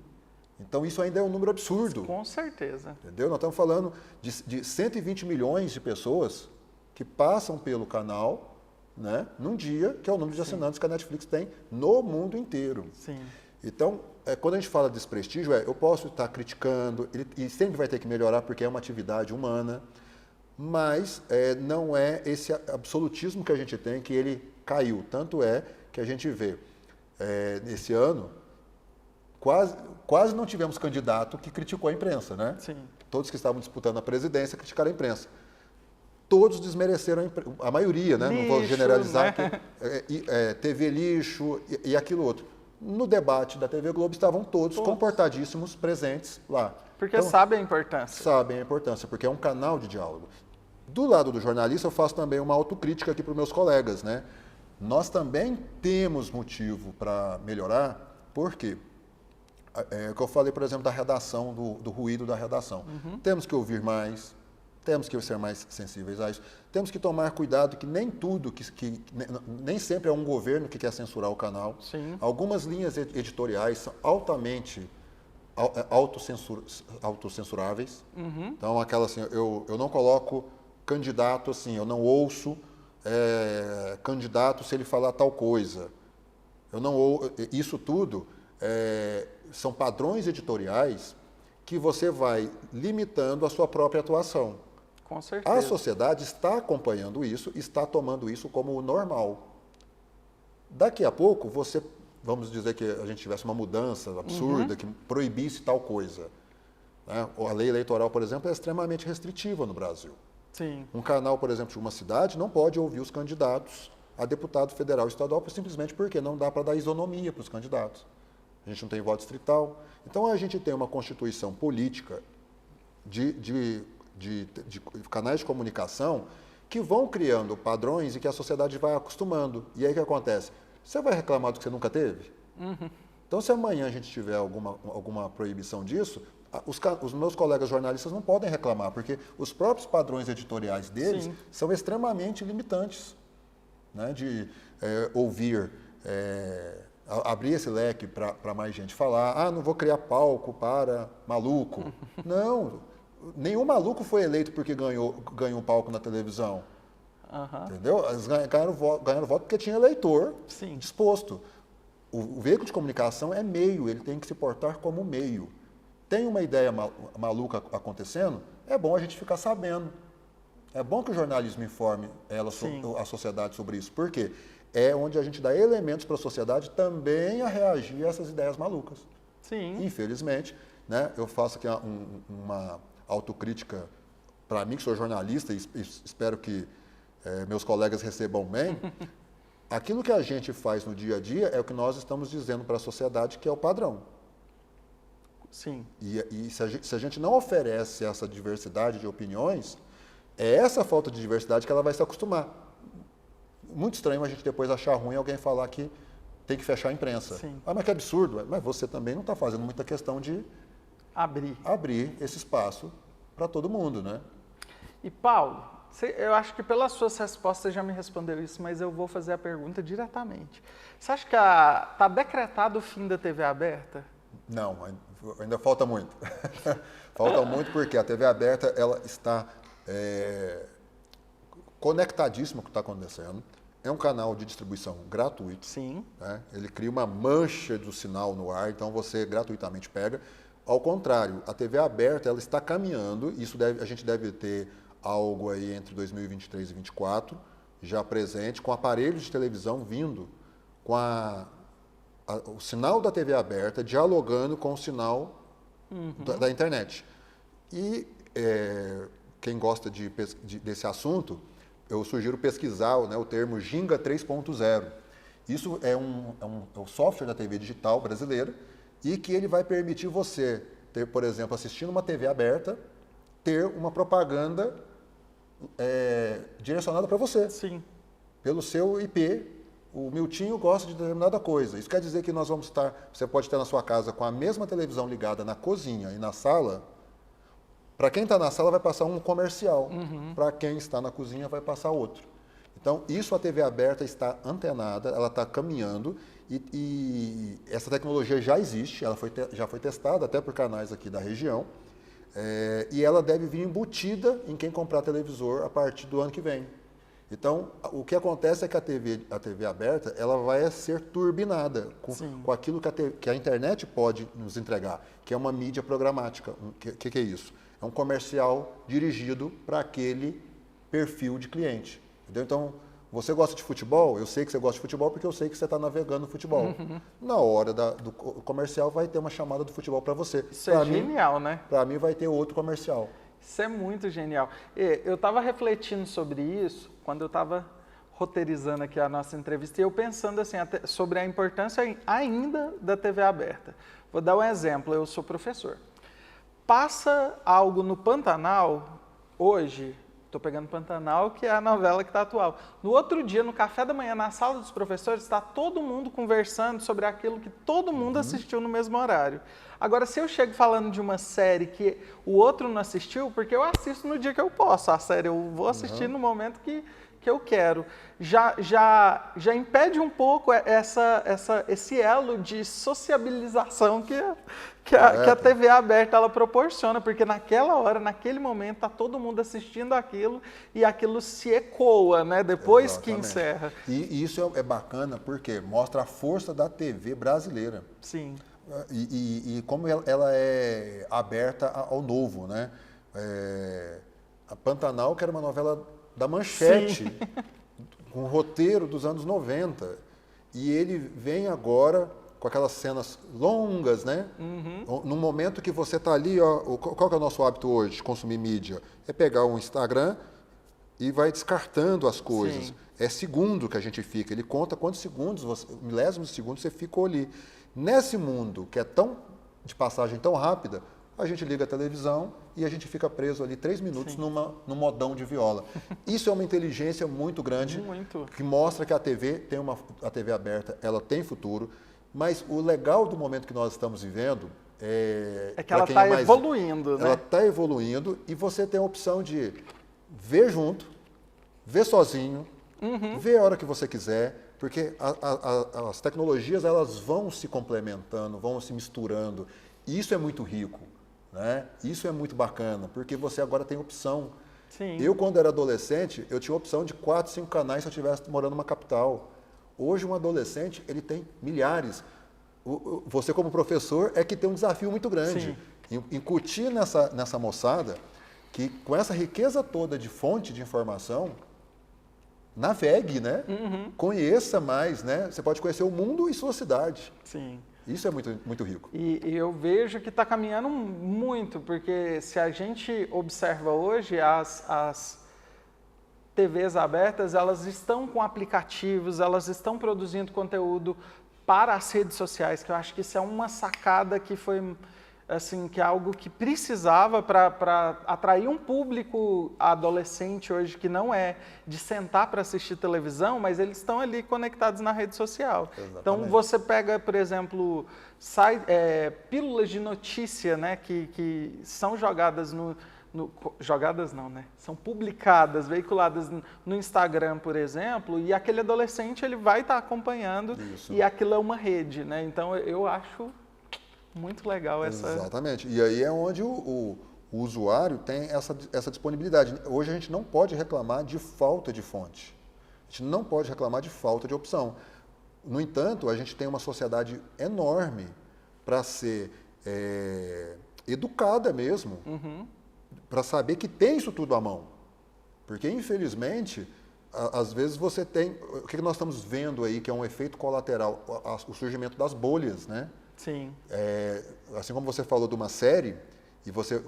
Então isso ainda é um número absurdo. Com certeza. Entendeu? Nós estamos falando de 120 milhões de pessoas que passam pelo canal, né, num dia, que é o número de assinantes que a Netflix tem no mundo inteiro. Sim. Então, quando a gente fala de desprestígio, eu posso estar criticando, e sempre vai ter que melhorar porque é uma atividade humana, mas não é esse absolutismo que a gente tem que ele caiu. Tanto é que a gente vê, nesse ano, quase não tivemos candidato que criticou a imprensa, né? Sim. Todos que estavam disputando a presidência criticaram a imprensa. Todos desmereceram a maioria, né? Lixo, não vou generalizar, né? TV lixo e aquilo outro. No debate da TV Globo estavam todos comportadíssimos presentes lá. Porque então, sabem a importância. Sabem a importância, porque é um canal de diálogo. Do lado do jornalista, eu faço também uma autocrítica aqui para os meus colegas, né? Nós também temos motivo para melhorar, porque o que eu falei, por exemplo, da redação, do ruído da redação. Temos que ouvir mais, temos que ser mais sensíveis a isso, temos que tomar cuidado que nem tudo, nem sempre é um governo que quer censurar o canal. Sim. Algumas linhas editoriais são altamente autocensuráveis. Então, aquela assim, eu não coloco candidato assim, eu não ouço candidato se ele falar tal coisa. Isso tudo são padrões editoriais que você vai limitando a sua própria atuação. Com certeza. A sociedade está acompanhando isso, está tomando isso como o normal. Daqui a pouco, vamos dizer que a gente tivesse uma mudança absurda, que proibisse tal coisa. Né? A lei eleitoral, por exemplo, é extremamente restritiva no Brasil. Sim. Um canal, por exemplo, de uma cidade não pode ouvir os candidatos a deputado federal e estadual simplesmente porque não dá para dar isonomia para os candidatos. A gente não tem voto distrital. Então, a gente tem uma constituição política de canais de comunicação que vão criando padrões e que a sociedade vai acostumando. E aí o que acontece? Você vai reclamar do que você nunca teve? Então, se amanhã a gente tiver alguma proibição disso, os meus colegas jornalistas não podem reclamar, porque os próprios padrões editoriais deles são extremamente limitantes. né, de ouvir, abrir esse leque para mais gente falar, não vou criar palco para maluco. Não, nenhum maluco foi eleito porque ganhou um palco na televisão. Entendeu? Eles ganharam voto porque tinha eleitor disposto. O veículo de comunicação é meio, ele tem que se portar como meio. Tem uma ideia maluca acontecendo, é bom a gente ficar sabendo. É bom que o jornalismo informe a sociedade sobre isso. Por quê? É onde a gente dá elementos para a sociedade também a reagir a essas ideias malucas. Sim. Infelizmente, né, eu faço aqui uma autocrítica para mim, que sou jornalista, e espero que meus colegas recebam bem. Aquilo que a gente faz no dia a dia é o que nós estamos dizendo para a sociedade que é o padrão. Sim. E se a gente não oferece essa diversidade de opiniões, é essa falta de diversidade que ela vai se acostumar. Muito estranho a gente depois achar ruim alguém falar que tem que fechar a imprensa. Sim. Mas que absurdo. Mas você também não está fazendo muita questão de abrir esse espaço para todo mundo, né? E Paulo, eu acho que pelas suas respostas já me respondeu isso, mas eu vou fazer a pergunta diretamente. Você acha que está decretado o fim da TV aberta? Não, ainda falta muito. Falta muito porque a TV aberta ela está conectadíssima com o que está acontecendo. É um canal de distribuição gratuito. Sim. Né? Ele cria uma mancha do sinal no ar, então você gratuitamente pega. Ao contrário, a TV aberta ela está caminhando, a gente deve ter algo aí entre 2023 e 2024, já presente, com aparelhos de televisão vindo, com o sinal da TV aberta dialogando com o sinal da internet. E quem gosta desse assunto, eu sugiro pesquisar, né, o termo Ginga 3.0. Isso é o software da TV digital brasileira e que ele vai permitir você ter, por exemplo, assistindo uma TV aberta, ter uma propaganda direcionada para você. Sim. Pelo seu IP, o Miltinho gosta de determinada coisa. Isso quer dizer que nós vamos estar, você pode estar na sua casa com a mesma televisão ligada na cozinha e na sala. Para quem está na sala vai passar um comercial, para quem está na cozinha vai passar outro. Então, isso a TV aberta está antenada, ela está caminhando e essa tecnologia já existe, ela já foi testada até por canais aqui da região e ela deve vir embutida em quem comprar televisor a partir do ano que vem. Então, o que acontece é que a TV aberta ela vai ser turbinada com aquilo que a internet pode nos entregar, que é uma mídia programática. O que é isso? É um comercial dirigido para aquele perfil de cliente. Entendeu? Então, você gosta de futebol? Eu sei que você gosta de futebol porque eu sei que você está navegando no futebol. Na hora do comercial vai ter uma chamada do futebol para você. Isso é genial, né? Para mim vai ter outro comercial. Isso é muito genial. Eu estava refletindo sobre isso quando eu estava roteirizando aqui a nossa entrevista e eu pensando assim, sobre a importância ainda da TV aberta. Vou dar um exemplo, eu sou professor. Passa algo no Pantanal, hoje, estou pegando Pantanal, que é a novela que está atual. No outro dia, no café da manhã, na sala dos professores, está todo mundo conversando sobre aquilo que todo mundo assistiu no mesmo horário. Agora, se eu chego falando de uma série que o outro não assistiu, porque eu assisto no dia que eu posso a série, eu vou assistir no momento que eu quero. Já impede um pouco esse elo de sociabilização que a TV aberta ela proporciona, porque naquela hora, naquele momento, está todo mundo assistindo aquilo e aquilo se ecoa, né? Depois que encerra. E isso é bacana porque mostra a força da TV brasileira. Sim. E como ela é aberta ao novo, né? A Pantanal, que era uma novela da Manchete, com roteiro dos anos 90. E ele vem agora com aquelas cenas longas, né? No momento que você está ali, qual que é o nosso hábito hoje de consumir mídia? É pegar um Instagram e vai descartando as coisas. Sim. É segundo que a gente fica, ele conta quantos segundos, milésimos de segundo você ficou ali. Nesse mundo que é de passagem tão rápida, a gente liga a televisão e a gente fica preso ali 3 minutos num modão de viola. Isso é uma inteligência muito grande, que mostra que a TV aberta, ela tem futuro, mas o legal do momento que nós estamos vivendo é que ela está evoluindo, né? Ela está evoluindo e você tem a opção de ver junto, ver sozinho, Vê a hora que você quiser, porque as tecnologias elas vão se complementando, vão se misturando. E isso é muito rico, né? Isso é muito bacana, porque você agora tem opção. Sim. Eu, quando era adolescente, eu tinha opção de 4, 5 canais se eu estivesse morando numa capital. Hoje, um adolescente, ele tem milhares. Você, como professor, é que tem um desafio muito grande. Incutir nessa moçada que, com essa riqueza toda de fonte de informação, navegue, né? Conheça mais, né? Você pode conhecer o mundo e sua cidade. Sim. Isso é muito, muito rico. E eu vejo que está caminhando muito, porque se a gente observa hoje, as TVs abertas, elas estão com aplicativos, elas estão produzindo conteúdo para as redes sociais, que eu acho que isso é uma sacada que foi, assim, que é algo que precisava para atrair um público adolescente hoje, que não é de sentar para assistir televisão, mas eles estão ali conectados na rede social. Exatamente. Então, você pega, por exemplo, pílulas de notícia, né, que são jogadas jogadas não, né? São publicadas, veiculadas no Instagram, por exemplo, e aquele adolescente ele vai estar acompanhando. Isso. E aquilo é uma rede, né? Então, eu acho muito legal essa... Exatamente. E aí é onde o usuário tem essa disponibilidade. Hoje a gente não pode reclamar de falta de fonte. A gente não pode reclamar de falta de opção. No entanto, a gente tem uma sociedade enorme para ser educada mesmo, para saber que tem isso tudo à mão. Porque, infelizmente, às vezes você tem... O que nós estamos vendo aí, que é um efeito colateral, o surgimento das bolhas, né? Sim. Assim como você falou de uma série, e você,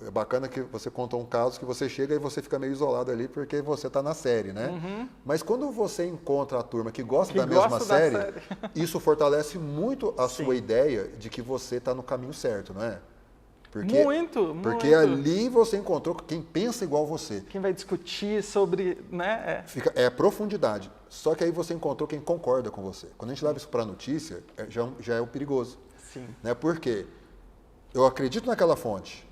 é bacana que você contou um caso que você chega e você fica meio isolado ali porque você está na série, né? Mas quando você encontra a turma que gosta da mesma série, isso fortalece muito a sua ideia de que você está no caminho certo, não é? Porque ali você encontrou quem pensa igual você. Quem vai discutir sobre, né? É profundidade. Só que aí você encontrou quem concorda com você. Quando a gente leva isso para a notícia, já é o perigoso. Sim. Né? Porque eu acredito naquela fonte,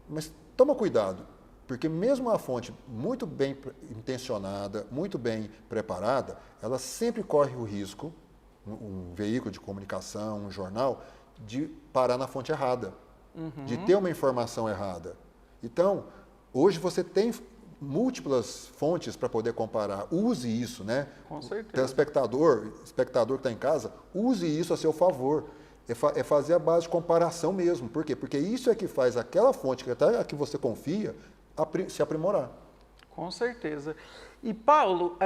mas toma cuidado. Porque mesmo a fonte muito bem intencionada, muito bem preparada, ela sempre corre o risco, um veículo de comunicação, um jornal, de parar na fonte errada. De ter uma informação errada. Então, hoje você tem múltiplas fontes para poder comparar. Use isso, né? Com certeza. Telespectador, espectador que está em casa, use isso a seu favor. É fazer a base de comparação mesmo. Por quê? Porque isso é que faz aquela fonte que até a que você confia se aprimorar. Com certeza. E, Paulo,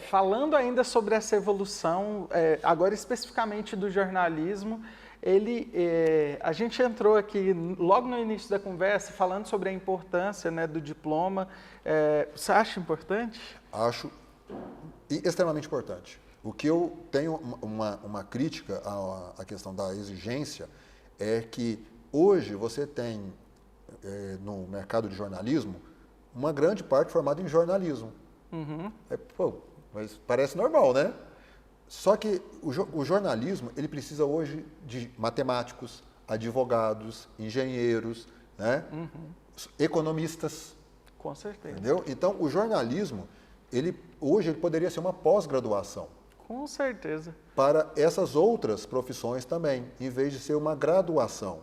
falando ainda sobre essa evolução, agora especificamente do jornalismo, a gente entrou aqui logo no início da conversa falando sobre a importância, né, do diploma. Você acha importante? Acho extremamente importante. O que eu tenho uma crítica à questão da exigência é que hoje você tem no mercado de jornalismo uma grande parte formada em jornalismo. Mas parece normal, né? Só que o jornalismo, ele precisa hoje de matemáticos, advogados, engenheiros, né? Economistas. Com certeza. Entendeu? Então, o jornalismo, hoje ele poderia ser uma pós-graduação. Com certeza. Para essas outras profissões também, em vez de ser uma graduação.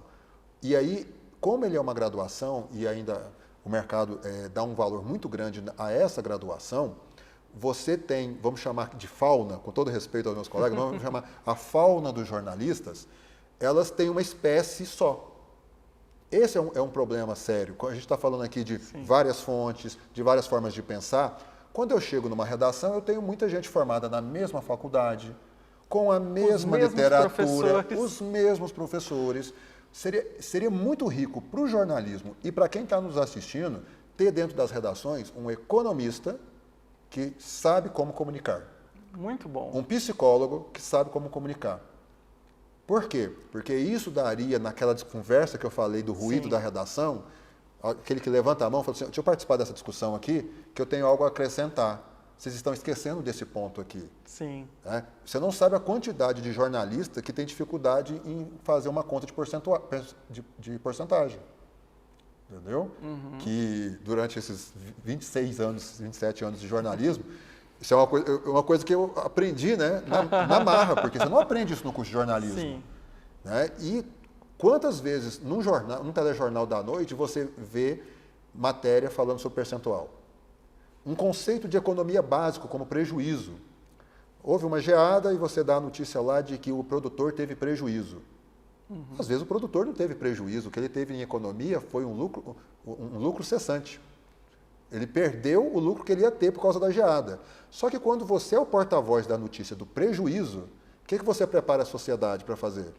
E aí, como ele é uma graduação e ainda o mercado dá um valor muito grande a essa graduação, você tem, vamos chamar de fauna, com todo respeito aos meus colegas, vamos chamar a fauna dos jornalistas, elas têm uma espécie só. Esse é um problema sério. A gente está falando aqui de várias fontes, de várias formas de pensar. Quando eu chego numa redação, eu tenho muita gente formada na mesma faculdade, com a mesma literatura, os mesmos professores. Seria muito rico para o jornalismo e para quem está nos assistindo, ter dentro das redações um economista que sabe como comunicar. Muito bom. Um psicólogo que sabe como comunicar. Por quê? Porque isso daria, naquela conversa que eu falei do ruído da redação, aquele que levanta a mão e fala assim, deixa eu participar dessa discussão aqui, que eu tenho algo a acrescentar. Vocês estão esquecendo desse ponto aqui. Sim. Né? Você não sabe a quantidade de jornalista que tem dificuldade em fazer uma conta de porcentagem. Entendeu? Que durante esses 26 anos, 27 anos de jornalismo, Isso é uma coisa que eu aprendi, né, na marra, porque você não aprende isso no curso de jornalismo. Sim. Né? E quantas vezes num telejornal da noite você vê matéria falando sobre percentual? Um conceito de economia básico como prejuízo. Houve uma geada e você dá a notícia lá de que o produtor teve prejuízo. Às vezes o produtor não teve prejuízo, o que ele teve em economia foi um lucro cessante. Ele perdeu o lucro que ele ia ter por causa da geada. Só que quando você é o porta-voz da notícia do prejuízo, o que você prepara a sociedade para fazer?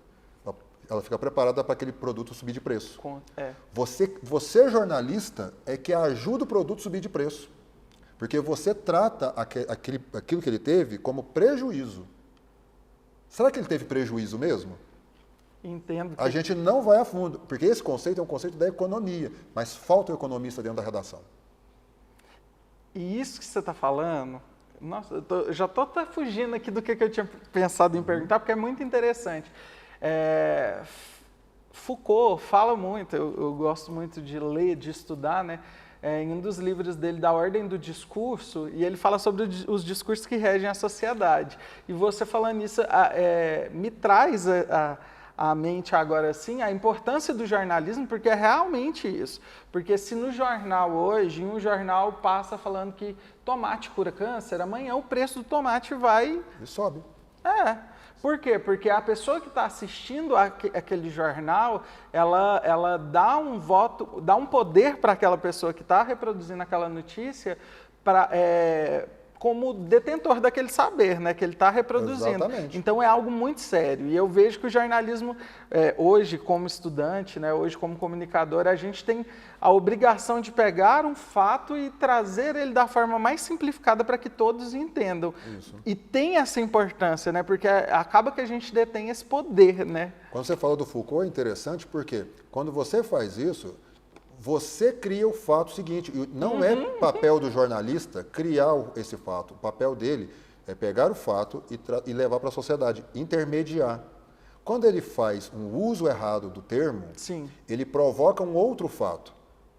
Ela fica preparada para aquele produto subir de preço. Você, jornalista, é que ajuda o produto a subir de preço. Porque você trata aquilo que ele teve como prejuízo. Será que ele teve prejuízo mesmo? Entendo. A gente não vai a fundo, porque esse conceito é um conceito da economia, mas falta o economista dentro da redação. E isso que você está falando, nossa, eu já estou até fugindo aqui do que eu tinha pensado em perguntar, porque é muito interessante. Foucault fala muito, eu gosto muito de ler, de estudar, né? Em um dos livros dele, da Ordem do Discurso, e ele fala sobre os discursos que regem a sociedade. E você falando isso me traz à mente agora assim a importância do jornalismo, porque é realmente isso. Porque se no jornal hoje, um jornal passa falando que tomate cura câncer, amanhã o preço do tomate vai... E sobe. Por quê? Porque a pessoa que está assistindo aquele jornal, ela dá um voto, dá um poder para aquela pessoa que está reproduzindo aquela notícia como detentor daquele saber, né, que ele está reproduzindo. Exatamente. Então é algo muito sério. E eu vejo que o jornalismo, hoje como estudante, né, hoje como comunicador, a gente tem a obrigação de pegar um fato e trazer ele da forma mais simplificada para que todos entendam. Isso. E tem essa importância, né, porque acaba que a gente detém esse poder, né? Quando você fala do Foucault, é interessante porque quando você faz isso, você cria o fato seguinte, não é papel do jornalista criar esse fato, o papel dele é pegar o fato e levar para a sociedade, intermediar. Quando ele faz um uso errado do termo, Sim. ele provoca um outro fato.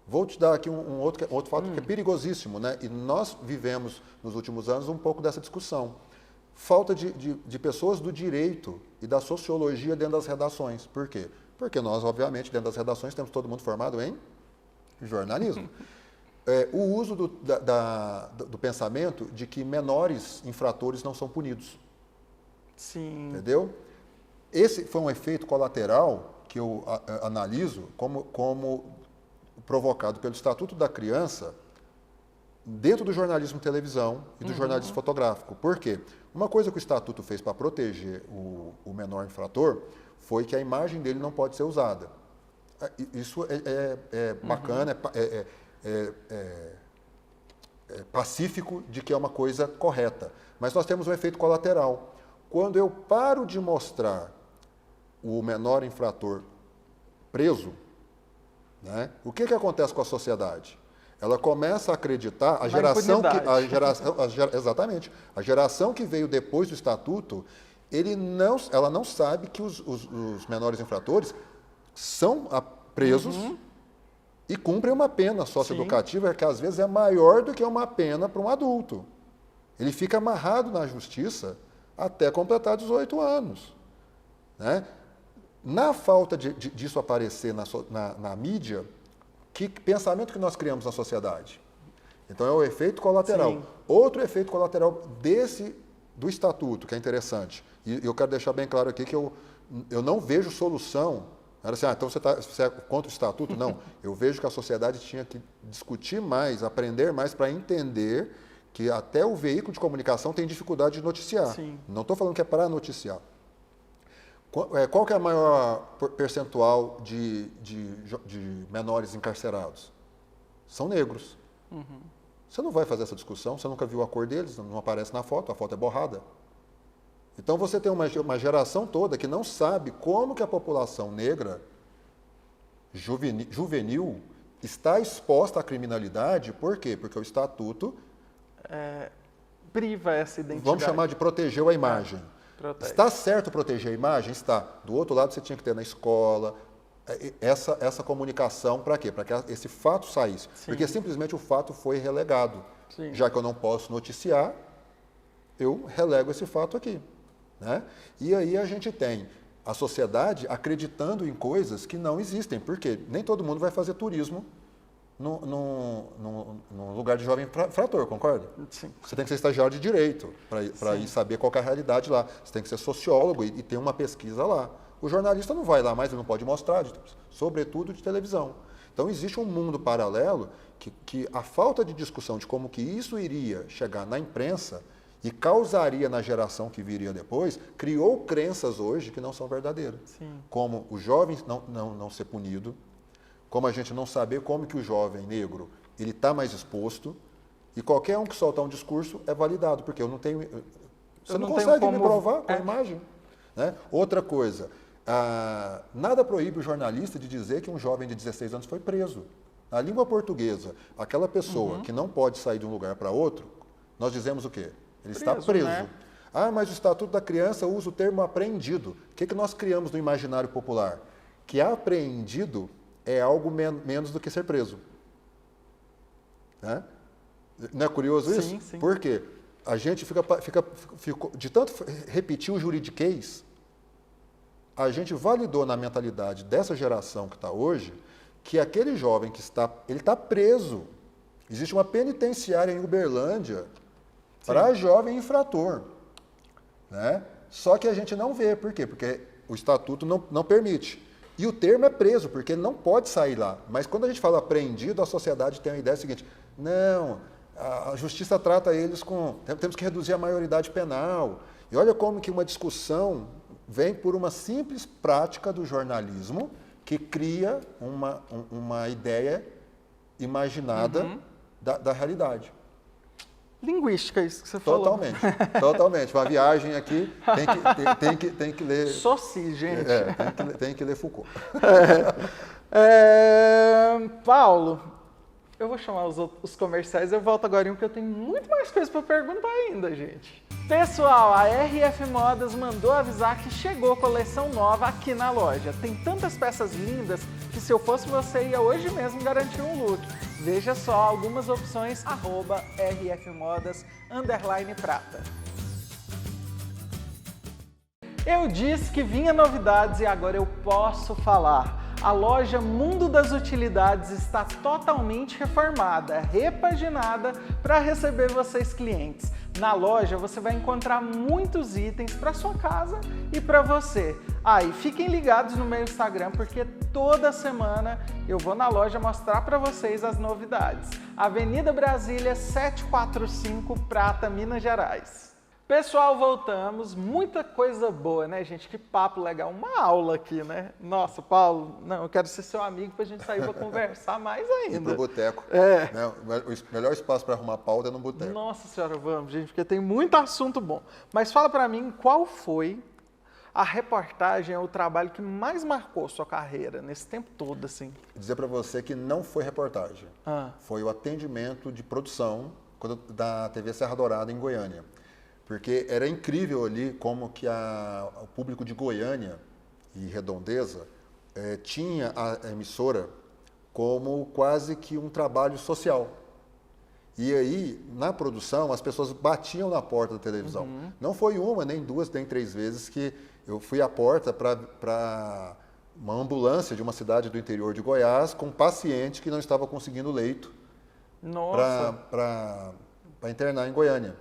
Vou te dar aqui um outro fato que é perigosíssimo, né? E nós vivemos nos últimos anos um pouco dessa discussão. Falta de pessoas do direito e da sociologia dentro das redações. Por quê? Porque nós, obviamente, dentro das redações temos todo mundo formado em jornalismo. O uso do pensamento de que menores infratores não são punidos. Sim. Entendeu? Esse foi um efeito colateral que eu analiso como provocado pelo Estatuto da Criança dentro do jornalismo televisão e do jornalismo fotográfico. Por quê? Uma coisa que o Estatuto fez para proteger o menor infrator foi que a imagem dele não pode ser usada. Isso é bacana, é pacífico de que é uma coisa correta. Mas nós temos um efeito colateral. Quando eu paro de mostrar o menor infrator preso, né, o que acontece com a sociedade? Ela começa a acreditar, exatamente, a geração que veio depois do Estatuto, ela não sabe que os menores infratores são presos e cumprem uma pena socioeducativa que às vezes é maior do que uma pena para um adulto. Ele fica amarrado na justiça até completar 18 anos. Né? Na falta disso aparecer na mídia, que pensamento que nós criamos na sociedade? Então é o efeito colateral. Sim. Outro efeito colateral do Estatuto, que é interessante, e eu quero deixar bem claro aqui que eu não vejo solução. Era assim, então você é contra o Estatuto? Não. Eu vejo que a sociedade tinha que discutir mais, aprender mais para entender que até o veículo de comunicação tem dificuldade de noticiar. Sim. Não estou falando que é para noticiar. Qual que é o maior percentual de menores encarcerados? São negros. Você não vai fazer essa discussão, você nunca viu a cor deles, não aparece na foto, a foto é borrada. Então você tem uma geração toda que não sabe como que a população negra juvenil está exposta à criminalidade. Por quê? Porque o Estatuto priva essa identidade. Vamos chamar de proteger a imagem. Está certo proteger a imagem? Está. Do outro lado, você tinha que ter na escola essa comunicação. Para quê? Para que esse fato saísse. Sim. Porque simplesmente o fato foi relegado. Sim. Já que eu não posso noticiar, eu relego esse fato aqui. Né? E aí a gente tem a sociedade acreditando em coisas que não existem, porque nem todo mundo vai fazer turismo num lugar de jovem infrator, concorda? Sim. Você tem que ser estagiário de direito para ir saber qual é a realidade lá. Você tem que ser sociólogo e ter uma pesquisa lá. O jornalista não vai lá, mas ele não pode mostrar, sobretudo de televisão. Então existe um mundo paralelo que a falta de discussão de como que isso iria chegar na imprensa e causaria na geração que viria depois, criou crenças hoje que não são verdadeiras. Sim. Como o jovem não ser punido, como a gente não saber como que o jovem negro ele está mais exposto, e qualquer um que soltar um discurso é validado, porque eu não tenho... Você não consegue me provar com a imagem. Né? Outra coisa, nada proíbe o jornalista de dizer que um jovem de 16 anos foi preso. Na língua portuguesa, aquela pessoa que não pode sair de um lugar para outro, nós dizemos o quê? Ele está preso. Né? Mas o Estatuto da Criança usa o termo apreendido. O que nós criamos no imaginário popular? Que apreendido é algo menos do que ser preso. Né? Não é curioso isso? Sim, sim. Por quê? A gente fica de tanto repetir o juridiquês, a gente validou na mentalidade dessa geração que está hoje, que aquele jovem que ele está preso. Existe uma penitenciária em Uberlândia para jovem infrator. Né? Só que a gente não vê. Por quê? Porque o estatuto não permite. E o termo é preso, porque ele não pode sair lá. Mas quando a gente fala apreendido, a sociedade tem a ideia seguinte: não, a justiça trata eles com... Temos que reduzir a maioridade penal. E olha como que uma discussão vem por uma simples prática do jornalismo que cria uma ideia imaginada da realidade. Linguística, isso que você falou. Totalmente. Uma viagem aqui tem que ler... Soci, gente. Tem que ler Foucault. Paulo, eu vou chamar os comerciais, eu volto agora porque eu tenho muito mais coisas para perguntar ainda, gente. Pessoal, a RF Modas mandou avisar que chegou coleção nova aqui na loja. Tem tantas peças lindas que se eu fosse você ia hoje mesmo garantir um look. Veja só algumas opções, @rfmodas_prata. Eu disse que vinha novidades e agora eu posso falar. A loja Mundo das Utilidades está totalmente reformada, repaginada para receber vocês clientes. Na loja você vai encontrar muitos itens para sua casa e para você. E fiquem ligados no meu Instagram porque toda semana eu vou na loja mostrar para vocês as novidades. Avenida Brasília 745, Prata, Minas Gerais. Pessoal, voltamos. Muita coisa boa, né, gente? Que papo legal. Uma aula aqui, né? Nossa, Paulo, eu quero ser seu amigo pra gente sair pra conversar mais ainda. Ir pro boteco. Né? O melhor espaço para arrumar pauta é no boteco. Nossa senhora, vamos, gente, porque tem muito assunto bom. Mas fala pra mim, qual foi a reportagem, o trabalho que mais marcou sua carreira nesse tempo todo, assim? Dizer para você que não foi reportagem. Foi o atendimento de produção da TV Serra Dourada, em Goiânia. Porque era incrível ali como que o público de Goiânia e Redondeza tinha a emissora como quase que um trabalho social. E aí, na produção, as pessoas batiam na porta da televisão. Não foi uma, nem duas, nem três vezes que eu fui à porta para uma ambulância de uma cidade do interior de Goiás com um paciente que não estava conseguindo leito para internar em Goiânia.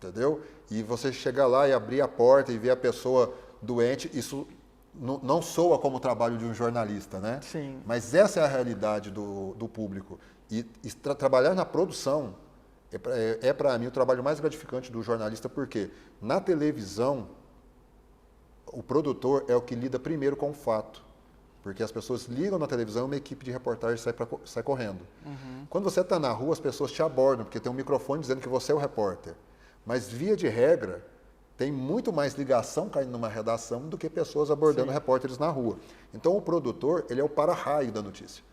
Entendeu? E você chegar lá e abrir a porta e ver a pessoa doente, isso não soa como o trabalho de um jornalista, né? Sim. Mas essa é a realidade do público. E trabalhar na produção é para mim o trabalho mais gratificante do jornalista, porque na televisão, o produtor é o que lida primeiro com o fato. Porque as pessoas ligam na televisão e uma equipe de reportagem sai correndo. Quando você está na rua, as pessoas te abordam, porque tem um microfone dizendo que você é o repórter. Mas, via de regra, tem muito mais ligação caindo numa redação do que pessoas abordando repórteres na rua. Então, o produtor, ele é o para-raio da notícia.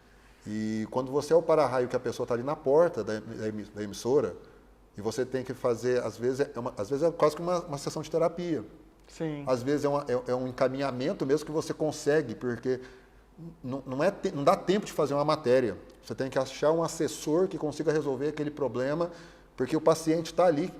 E quando você é o para-raio que a pessoa está ali na porta da emissora, e você tem que fazer, às vezes é quase que uma sessão de terapia. Sim. Às vezes é um encaminhamento mesmo que você consegue, porque não dá tempo de fazer uma matéria. Você tem que achar um assessor que consiga resolver aquele problema Porque o paciente está ali,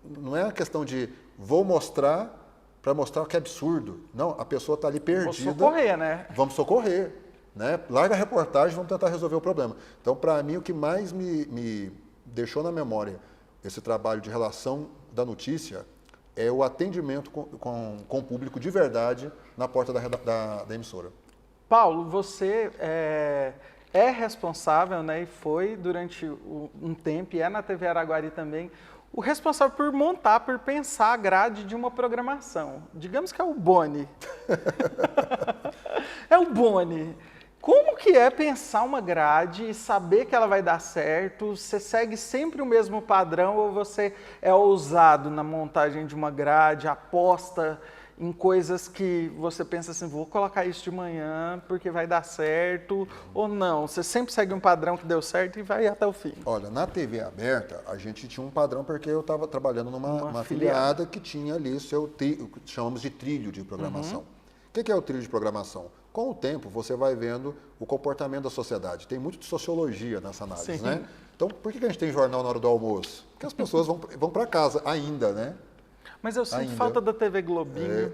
não é uma questão de vou mostrar para mostrar que é absurdo. Não, a pessoa está ali perdida. Vamos socorrer, né? Vamos socorrer. Né? Larga a reportagem, vamos tentar resolver o problema. Então, para mim, o que mais me deixou na memória esse trabalho de relação da notícia é o atendimento com o público de verdade na porta da emissora. Paulo, você é responsável, né, e foi durante um tempo, e é na TV Araguari também, o responsável por montar, por pensar a grade de uma programação. Digamos que é o Boni. É o Boni. Como que é pensar uma grade e saber que ela vai dar certo? Você segue sempre o mesmo padrão ou você é ousado na montagem de uma grade, aposta em coisas que você pensa assim, vou colocar isso de manhã porque vai dar certo, ou não? Você sempre segue um padrão que deu certo e vai até o fim? Olha, na TV aberta, a gente tinha um padrão porque eu estava trabalhando numa afiliada que tinha ali chamamos de trilho de programação. O que é o trilho de programação? Com o tempo, você vai vendo o comportamento da sociedade. Tem muito de sociologia nessa análise, Sim. né? Então, por que a gente tem jornal na hora do almoço? Porque as pessoas vão para casa ainda, né? Mas eu sinto falta da TV Globinho.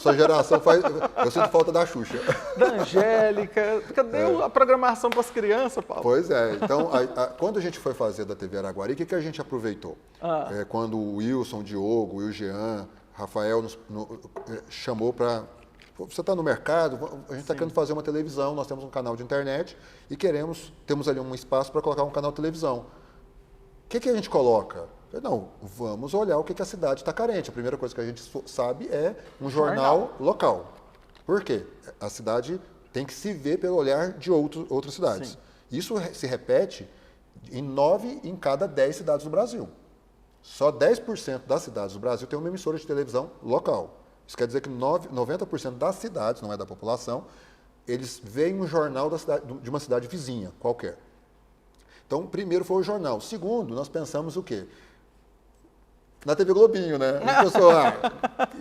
Sua geração faz... Eu sinto falta da Xuxa. Da Angélica. Cadê a programação para as crianças, Paulo? Pois é. Então, quando a gente foi fazer da TV Araguari, o que a gente aproveitou? Quando o Wilson, o Diogo e o Jean, Rafael nos chamou para... Você está no mercado, a gente está querendo fazer uma televisão, nós temos um canal de internet e temos ali um espaço para colocar um canal de televisão. O que a gente coloca? Não, vamos olhar o que a cidade está carente. A primeira coisa que a gente sabe é um jornal local. Por quê? A cidade tem que se ver pelo olhar de outras cidades. Sim. Isso se repete em 9 em cada 10 cidades do Brasil. Só 10% das cidades do Brasil tem uma emissora de televisão local. Isso quer dizer que 90% das cidades, não é da população, eles veem um jornal de uma cidade vizinha, qualquer. Então, primeiro foi o jornal. Segundo, nós pensamos o quê? Na TV Globinho, né? Pessoal,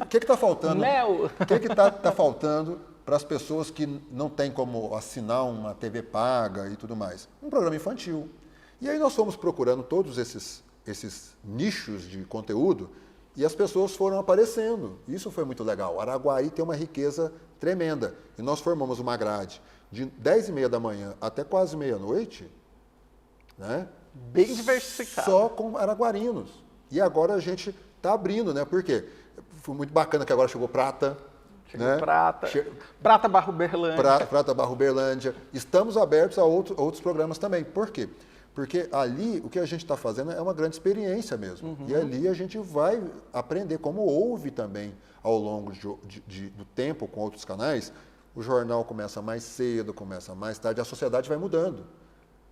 o que está faltando? Mel! O que está faltando para as pessoas que não têm como assinar uma TV paga e tudo mais? Um programa infantil. E aí nós fomos procurando todos esses nichos de conteúdo e as pessoas foram aparecendo. Isso foi muito legal. Araguari tem uma riqueza tremenda. E nós formamos uma grade de 10h30 da manhã até quase meia-noite, né? Bem diversificado. Só com araguarinos. E agora a gente está abrindo, né? Por quê? Foi muito bacana que agora chegou Prata. Chegou, né? Prata Barra Uberlândia. Prata Barra Uberlândia. Estamos abertos a outros programas também. Por quê? Porque ali o que a gente está fazendo é uma grande experiência mesmo. E ali a gente vai aprender, como houve também ao longo do tempo com outros canais, o jornal começa mais cedo, começa mais tarde, a sociedade vai mudando.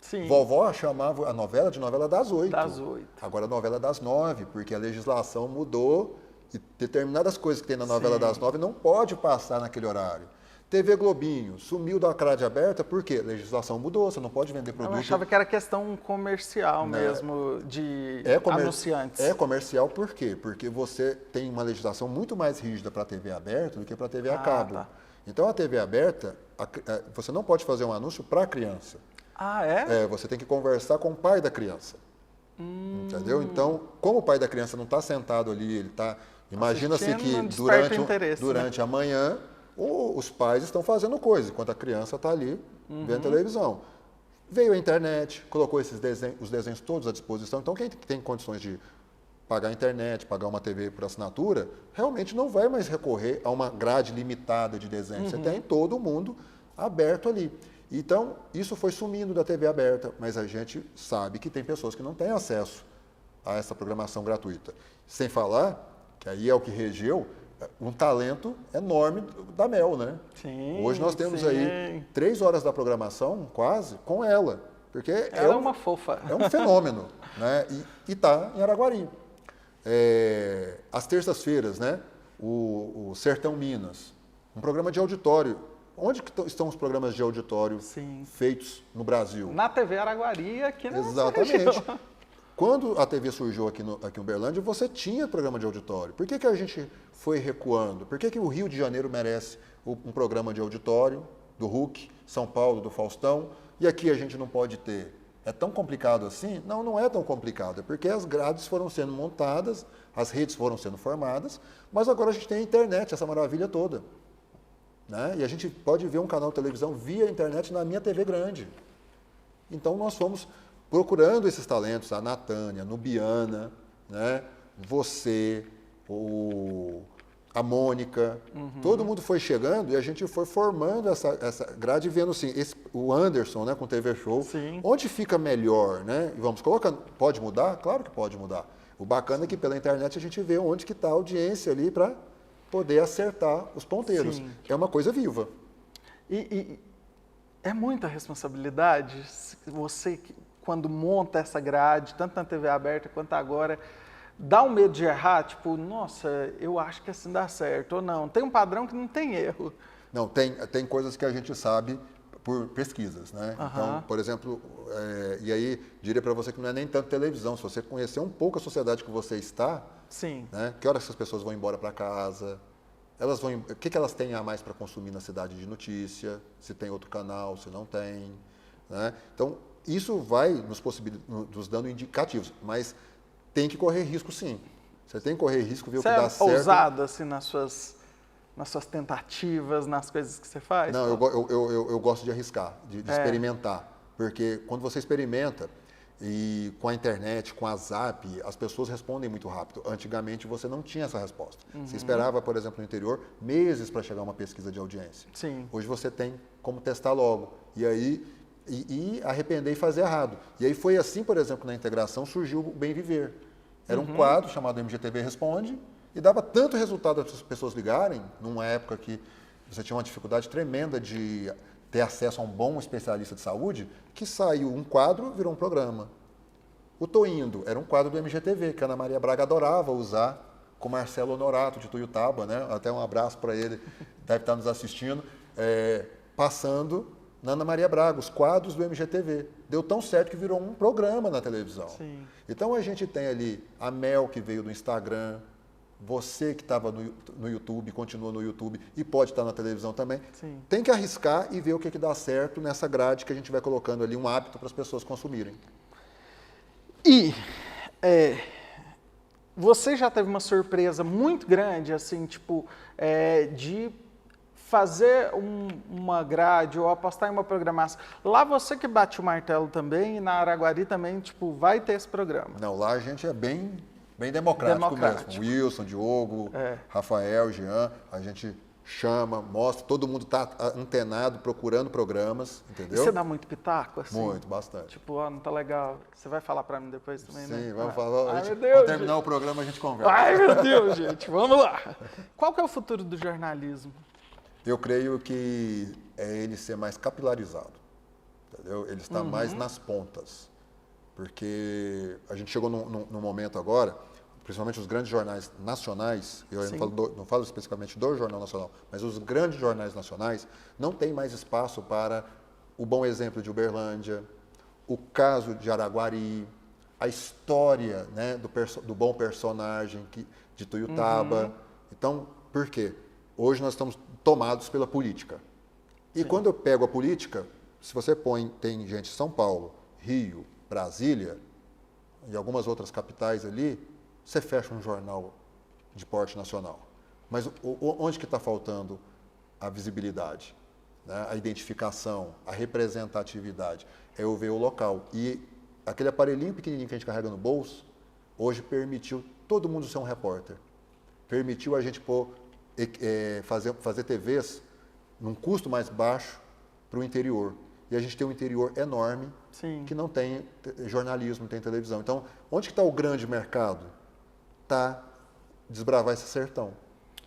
Sim. Vovó chamava a novela de novela das 8. Das 8. Agora a novela das 9, porque a legislação mudou e determinadas coisas que tem na novela das 9 não pode passar naquele horário. TV Globinho sumiu da grade aberta, por quê? A legislação mudou, você não pode vender produto. Eu achava que era questão comercial mesmo, de anunciantes. É comercial por quê? Porque você tem uma legislação muito mais rígida para a TV aberta do que para a TV a cabo. Tá. Então a TV aberta, você não pode fazer um anúncio para a criança. Ah, é? Você tem que conversar com o pai da criança. Entendeu? Então, como o pai da criança não está sentado ali, ele está... Imagina-se que durante a manhã, os pais estão fazendo coisa, enquanto a criança está ali vendo televisão. Veio a internet, colocou os desenhos todos à disposição. Então, quem tem condições de pagar a internet, pagar uma TV por assinatura, realmente não vai mais recorrer a uma grade limitada de desenhos. Você tem todo mundo aberto ali. Então, isso foi sumindo da TV aberta, mas a gente sabe que tem pessoas que não têm acesso a essa programação gratuita. Sem falar, que aí é o que regeu, um talento enorme da Mel, né? Sim, hoje nós temos aí 3 horas da programação, quase, com ela. Porque ela é uma fofa. É um fenômeno, né? E está em Araguari. Às terças-feiras, né? O Sertão Minas, um programa de auditório. Onde que estão os programas de auditório feitos no Brasil? Na TV Araguari, aqui na Exatamente. região. Quando a TV surgiu aqui em Uberlândia, você tinha programa de auditório. Por que a gente foi recuando? Por que o Rio de Janeiro merece um programa de auditório do Hulk, São Paulo do Faustão, e aqui a gente não pode ter? é tão complicado assim? Não, não é tão complicado. É porque as grades foram sendo montadas, as redes foram sendo formadas, mas agora a gente tem a internet, essa maravilha toda. Né? E a gente pode ver um canal de televisão via internet na minha TV grande. Então nós fomos procurando esses talentos, a Natânia, a Nubiana, né? Você, a Mônica, todo mundo foi chegando e a gente foi formando essa grade, vendo assim, o Anderson, né, com TV Show, Sim. onde fica melhor, né? E vamos colocando, pode mudar? Claro que pode mudar. O bacana é que pela internet a gente vê onde que está a audiência ali para poder acertar os ponteiros. Sim. É uma coisa viva. E é muita responsabilidade você, quando monta essa grade, tanto na TV aberta quanto agora, dá um medo de errar? Tipo, nossa, eu acho que assim dá certo, ou não. Tem um padrão que não tem erro. Não, tem coisas que a gente sabe por pesquisas, né? Então, por exemplo, e aí diria para você que não é nem tanto televisão, se você conhecer um pouco a sociedade que você está, Sim. né? Que horas as pessoas vão embora para casa, o que elas têm a mais para consumir na cidade de notícia, se tem outro canal, se não tem, né? Então, isso vai nos dando indicativos, mas tem que correr risco sim. Você tem que correr risco, ver o que dá certo. Você é ousado assim nas suas tentativas, nas coisas que você faz? Não, eu gosto de arriscar, de experimentar. Porque quando você experimenta, e com a internet, com a Zap, as pessoas respondem muito rápido. Antigamente você não tinha essa resposta. Você esperava, por exemplo, no interior, meses para chegar a uma pesquisa de audiência. Sim. Hoje você tem como testar logo. E aí, arrepender e fazer errado. E aí foi assim, por exemplo, na integração surgiu o Bem Viver. Era um quadro chamado MGTV Responde, e dava tanto resultado as pessoas ligarem, numa época que você tinha uma dificuldade tremenda de ter acesso a um bom especialista de saúde, que saiu um quadro, virou um programa. O Tô Indo era um quadro do MGTV, que a Ana Maria Braga adorava usar, com Marcelo Honorato, de Tuiutaba, né? Até um abraço para ele, deve estar nos assistindo, passando na Ana Maria Braga, os quadros do MGTV. Deu tão certo que virou um programa na televisão. Sim. Então a gente tem ali a Mel, que veio do Instagram, você que estava no YouTube, continua no YouTube e pode estar na televisão também. Sim. Tem que arriscar e ver o que dá certo nessa grade que a gente vai colocando ali, um hábito para as pessoas consumirem. E você já teve uma surpresa muito grande, assim, tipo, de fazer uma grade ou apostar em uma programação. Lá você que bate o martelo também, e na Araguari também, tipo, vai ter esse programa. Não, lá a gente é bem democrático mesmo. Wilson, Diogo, Rafael, Jean, a gente chama, mostra, todo mundo está antenado, procurando programas, entendeu? E você dá muito pitaco, assim? Muito, bastante. Tipo, ó, não tá legal. Você vai falar para mim depois também, né? Sim, vamos falar. Ai, meu Deus, quando terminar o programa, a gente conversa. Ai, meu Deus, gente, vamos lá. Qual que é o futuro do jornalismo? Eu creio que é ele ser mais capilarizado, entendeu? Ele está mais nas pontas, porque a gente chegou num momento agora, principalmente os grandes jornais nacionais, eu não falo especificamente do Jornal Nacional, mas os grandes jornais nacionais não têm mais espaço para o bom exemplo de Uberlândia, o caso de Araguari, a história, né, do bom personagem de Tuiutaba. Então, por quê? Hoje nós estamos tomados pela política. E quando eu pego a política, se você tem gente de São Paulo, Rio, Brasília e algumas outras capitais ali, você fecha um jornal de porte nacional. Mas onde que está faltando a visibilidade, né? A identificação, a representatividade? É eu ver o local. E aquele aparelhinho pequenininho que a gente carrega no bolso, hoje permitiu todo mundo ser um repórter. Permitiu a gente fazer TVs num custo mais baixo para o interior. E a gente tem um interior enorme que não tem jornalismo, não tem televisão. Então, onde que está o grande mercado? Está desbravar esse sertão.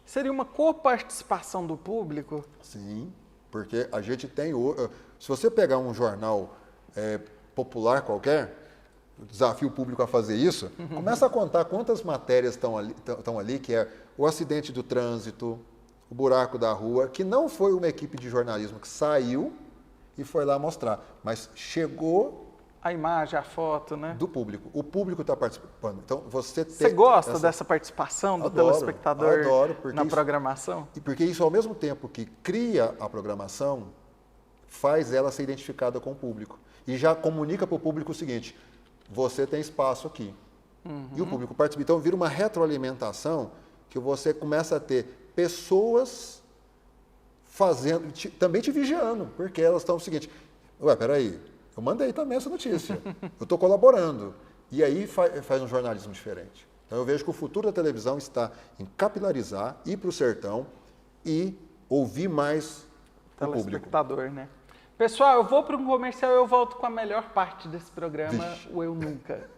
Seria uma coparticipação do público? Sim, porque a gente tem... Se você pegar um jornal popular qualquer, desafio o público a fazer isso, começa a contar quantas matérias estão ali, que é o acidente do trânsito, o buraco da rua, que não foi uma equipe de jornalismo que saiu e foi lá mostrar, mas chegou... A imagem, a foto, né? Do público. O público está participando. Então, você gosta dessa participação do telespectador na programação? E porque isso, ao mesmo tempo que cria a programação, faz ela ser identificada com o público. e já comunica para o público o seguinte, você tem espaço aqui. E o público participa. Então, vira uma retroalimentação que você começa a ter pessoas fazendo, também te vigiando, porque elas estão o seguinte, ué, peraí, eu mandei também essa notícia, eu estou colaborando. E aí faz um jornalismo diferente. Então, eu vejo que o futuro da televisão está em capilarizar, ir para o sertão e ouvir mais o público. Telespectador, né? Pessoal, eu vou para um comercial e eu volto com a melhor parte desse programa, o Eu Nunca.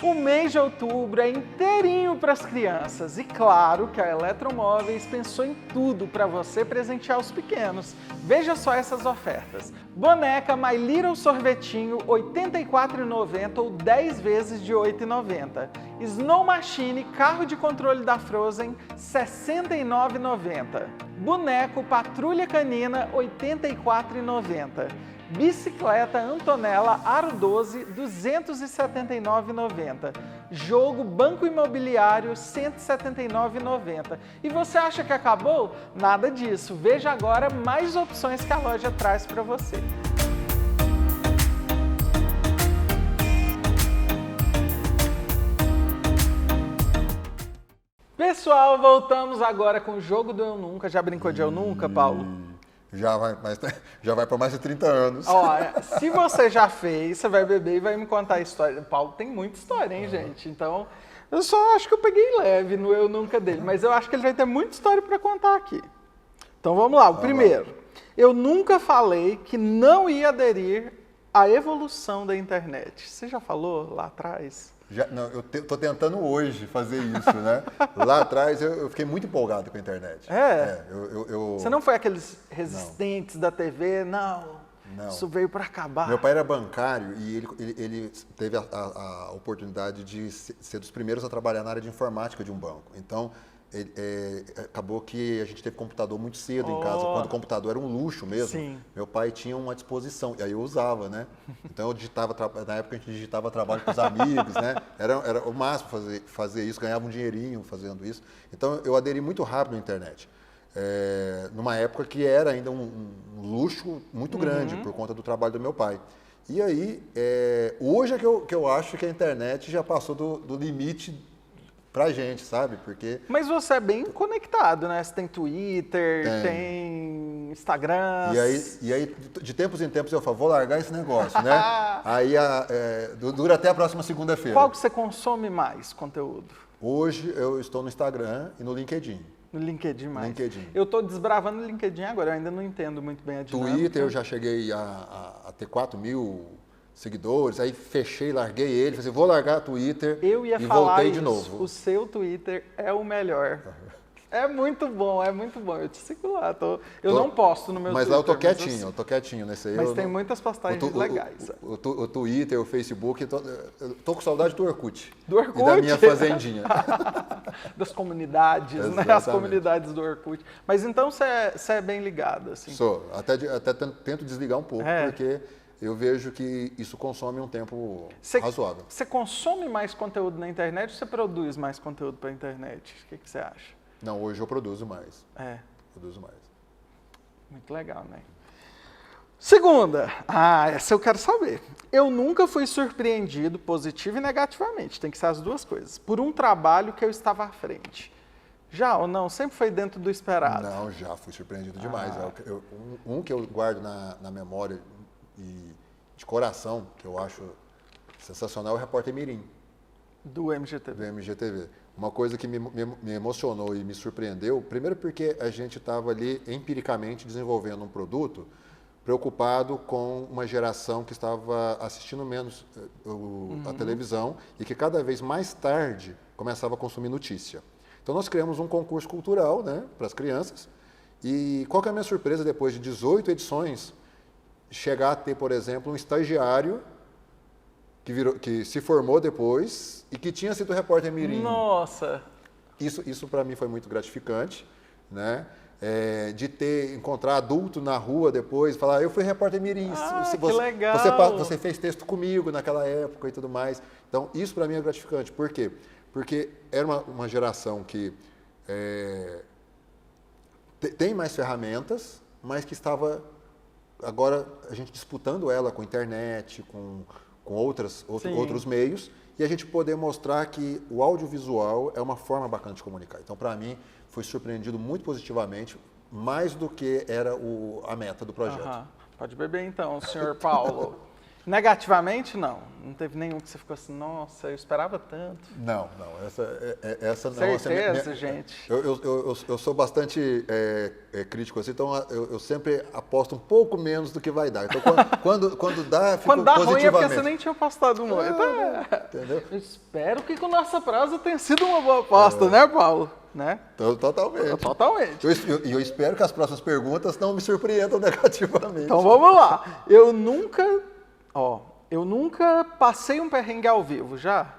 O mês de outubro é inteirinho para as crianças e claro que a Eletromóveis pensou em tudo para você presentear os pequenos. Veja só essas ofertas. Boneca My Little Sorvetinho, R$ 84,90 ou 10 vezes de R$ 8,90. Snow Machine, carro de controle da Frozen, R$ 69,90. Boneco Patrulha Canina, R$ 84,90. Bicicleta Antonella Aro 12, R$ 279,90. Jogo Banco Imobiliário, R$ 179,90. E você acha que acabou? Nada disso. Veja agora mais opções que a loja traz para você. Pessoal, voltamos agora com o jogo do Eu Nunca. Já brincou de Eu Nunca, Paulo? Já vai para mais de 30 anos. Ó, se você já fez, você vai beber e vai me contar a história. O Paulo tem muita história, hein, gente? Então, eu só acho que eu peguei leve no Eu Nunca dele, mas eu acho que ele vai ter muita história para contar aqui. Então, vamos lá. O primeiro. Eu nunca falei que não ia aderir à evolução da internet. Você já falou lá atrás? Não, eu estou tentando hoje fazer isso, né? Lá atrás eu fiquei muito empolgado com a internet. Você não foi aqueles resistentes da TV? Não, isso veio para acabar. Meu pai era bancário e ele teve a oportunidade de ser dos primeiros a trabalhar na área de informática de um banco. Então, acabou que a gente teve computador muito cedo em casa, quando o computador era um luxo mesmo. Sim. Meu pai tinha uma disposição, e aí eu usava, né? Então eu digitava, na época a gente digitava trabalho com os amigos, né? Era o máximo fazer isso, ganhava um dinheirinho fazendo isso. Então eu aderi muito rápido à internet. Numa época que era ainda um luxo muito grande, por conta do trabalho do meu pai. E aí, hoje é que eu acho que a internet já passou do limite pra gente, sabe? Porque... Mas você é bem conectado, né? Você tem Twitter, tem Instagram. E aí, de tempos em tempos eu falo, vou largar esse negócio, né? Aí dura até a próxima segunda-feira. Qual que você consome mais conteúdo? Hoje eu estou no Instagram e no LinkedIn. No LinkedIn mais? LinkedIn. Eu estou desbravando o LinkedIn agora, eu ainda não entendo muito bem a dinâmica. Twitter eu já cheguei a ter 4 mil seguidores, aí fechei, larguei ele, falei, vou largar o Twitter e voltei de novo. O seu Twitter é o melhor. É muito bom, é muito bom. Eu te sigo lá. Eu não posto no meu Twitter. Mas lá eu tô quietinho, eu tô quietinho nesse aí. Mas tem muitas postagens legais. O Twitter, o Facebook, eu tô com saudade do Orkut. Do Orkut? E da minha fazendinha. Das comunidades, né? As comunidades do Orkut. Mas então você é bem ligado, assim. Sou. Até tento desligar um pouco, porque eu vejo que isso consome um tempo razoável. Você consome mais conteúdo na internet ou você produz mais conteúdo para a internet? O que você acha? Não, hoje eu produzo mais. Produzo mais. Muito legal, né? Segunda. Essa eu quero saber. Eu nunca fui surpreendido, positivo e negativamente, tem que ser as duas coisas, por um trabalho que eu estava à frente. Já ou não? Sempre foi dentro do esperado? Não, já fui surpreendido demais. Um que eu guardo na memória e de coração, que eu acho sensacional, é o Repórter Mirim. Do MGTV. Do MGTV. Uma coisa que me emocionou e me surpreendeu, primeiro porque a gente estava ali empiricamente desenvolvendo um produto preocupado com uma geração que estava assistindo menos a televisão e que cada vez mais tarde começava a consumir notícia. Então nós criamos um concurso cultural, né, para as crianças, e qual que é a minha surpresa depois de 18 edições, chegar a ter, por exemplo, um estagiário que se formou depois e que tinha sido repórter mirim. Nossa! Isso para mim foi muito gratificante, né? De encontrar adulto na rua depois, falar, eu fui repórter mirim. Que legal! Você fez texto comigo naquela época e tudo mais. Então, isso para mim é gratificante. Por quê? Porque era uma geração que tem mais ferramentas, mas que estava agora a gente disputando ela com internet, com outros meios, e a gente poder mostrar que o audiovisual é uma forma bacana de comunicar. Então, para mim, foi surpreendido muito positivamente, mais do que era a meta do projeto. Pode beber então, senhor Paulo. Negativamente, não. Não teve nenhum que você ficou assim, nossa, eu esperava tanto. Não. Essa não. Certeza, gente. Eu sou bastante crítico assim, então eu sempre aposto um pouco menos do que vai dar. Então, quando dá, fico quando dá positivamente. ruim é porque você nem tinha apostado muito. Entendeu? Eu espero que com nossa prosa tenha sido uma boa aposta, né, Paulo? Né? Totalmente. Totalmente. E eu espero que as próximas perguntas não me surpreendam negativamente. Então vamos lá. Eu nunca passei um perrengue ao vivo, já?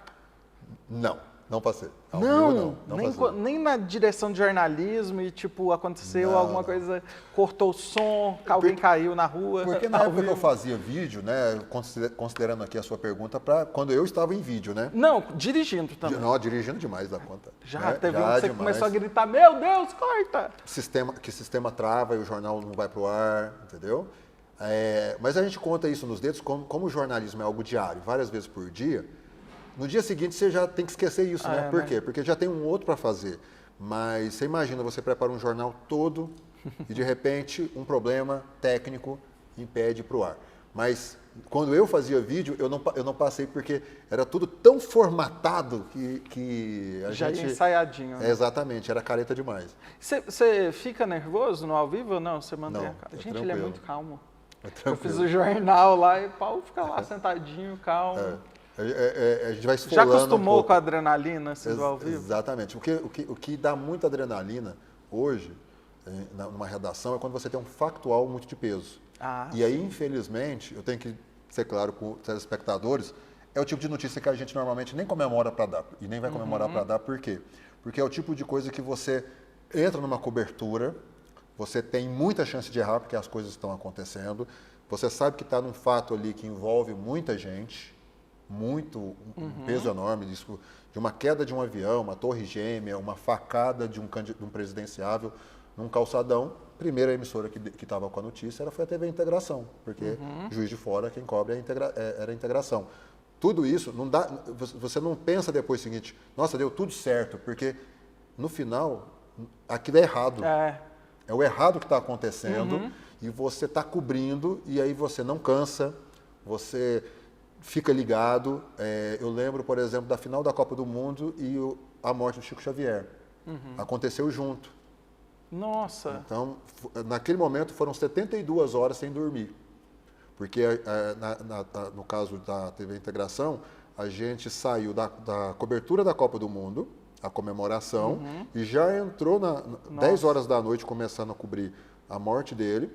Não passei. Ao Não, vivo, nem na direção de jornalismo e, tipo, aconteceu alguma coisa, cortou o som, alguém caiu na rua. Porque na época que eu fazia vídeo, né, considerando aqui a sua pergunta, quando eu estava em vídeo, né? Não, dirigindo também. Não, dirigindo demais da conta. Já teve um que você começou a gritar, meu Deus, corta! Sistema trava e o jornal não vai pro ar, entendeu? Mas a gente conta isso nos dedos, como o jornalismo é algo diário, várias vezes por dia. No dia seguinte você já tem que esquecer isso, né? Por quê? Porque já tem um outro para fazer. Mas você imagina, você prepara um jornal todo e de repente um problema técnico impede para o ar. Mas quando eu fazia vídeo, eu não passei porque era tudo tão formatado que a já gente... ia ensaiadinho. Né? Exatamente, era careta demais. Você fica nervoso no ao vivo ou não? Você mantém a calma? Gente, tranquilo. ele é muito calmo. Eu fiz o jornal lá e o Paulo fica lá sentadinho, calmo. A gente vai esfolando. Já acostumou com a adrenalina assim, do ao vivo? Exatamente. O que dá muita adrenalina hoje, numa redação, é quando você tem um factual muito de peso. E aí, infelizmente, eu tenho que ser claro com os telespectadores, é o tipo de notícia que a gente normalmente nem comemora para dar. E nem vai comemorar para dar, por quê? Porque é o tipo de coisa que você entra numa cobertura, você tem muita chance de errar porque as coisas estão acontecendo, você sabe que está num fato ali que envolve muita gente, um peso enorme, de uma queda de um avião, uma torre gêmea, uma facada de um presidenciável num calçadão. Primeira emissora que estava com a notícia foi a TV Integração, porque Juiz de Fora, quem cobre era a Integração. Tudo isso, não dá, você não pensa depois o seguinte, nossa, deu tudo certo, porque no final, aquilo é errado. É o errado que está acontecendo e você está cobrindo e aí você não cansa, você fica ligado. Eu lembro, por exemplo, da final da Copa do Mundo e a morte do Chico Xavier. Aconteceu junto. Nossa! Então, naquele momento foram 72 horas sem dormir. Porque, no caso da TV Integração, a gente saiu da cobertura da Copa do Mundo, a comemoração, e já entrou 10 horas da noite começando a cobrir a morte dele.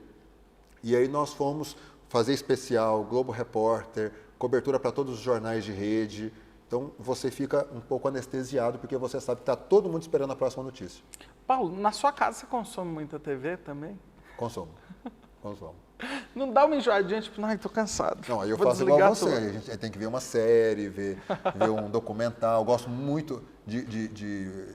E aí nós fomos fazer especial, Globo Repórter, cobertura para todos os jornais de rede. Então você fica um pouco anestesiado porque você sabe que está todo mundo esperando a próxima notícia. Paulo, na sua casa você consome muita TV também? Consumo. Não dá uma enjoadinha, tipo, não, estou cansado. Não, aí eu faço igual você. A gente tem que ver uma série, ver um documental. Eu gosto muito de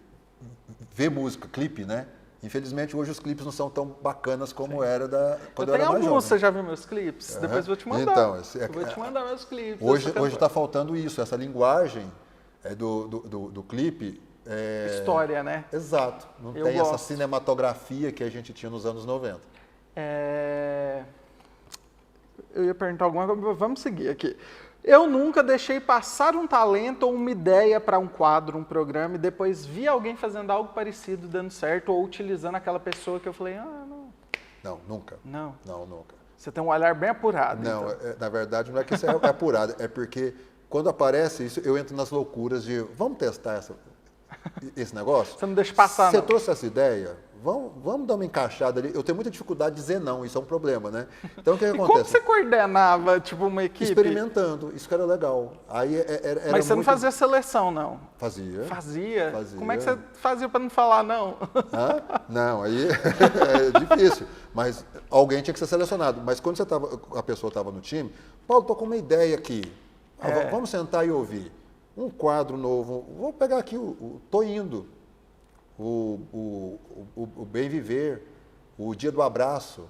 ver música, clipe, né? Infelizmente, hoje os clipes não são tão bacanas como era quando eu era mais jovem. Você já viu meus clipes? Depois eu vou te mandar. Então, eu vou te mandar meus clipes. Hoje está faltando isso, essa linguagem do clipe. História, né? Exato. Não tem essa cinematografia que a gente tinha nos anos 90. Eu ia perguntar alguma coisa, mas vamos seguir aqui. Eu nunca deixei passar um talento ou uma ideia para um quadro, um programa, e depois vi alguém fazendo algo parecido, dando certo, ou utilizando aquela pessoa que eu falei, não. Não, nunca. Não, nunca. Você tem um olhar bem apurado. Não, então. Na verdade não é que isso é apurado, é porque quando aparece isso, eu entro nas loucuras de, vamos testar esse negócio? Você não deixa passar, Você trouxe essa ideia? Vamos dar uma encaixada ali. Eu tenho muita dificuldade de dizer não, isso é um problema, né? Então o que acontece? Como você coordenava, tipo, uma equipe? Experimentando, isso que era legal. Aí era Mas você não fazia seleção, não? Fazia. Fazia? Como é que você fazia para não falar não? Não, aí é difícil. Mas alguém tinha que ser selecionado. Mas quando a pessoa estava no time, Paulo, estou com uma ideia aqui. Vamos sentar e ouvir. Um quadro novo. Vou pegar aqui Tô Indo. O Bem Viver, o Dia do Abraço.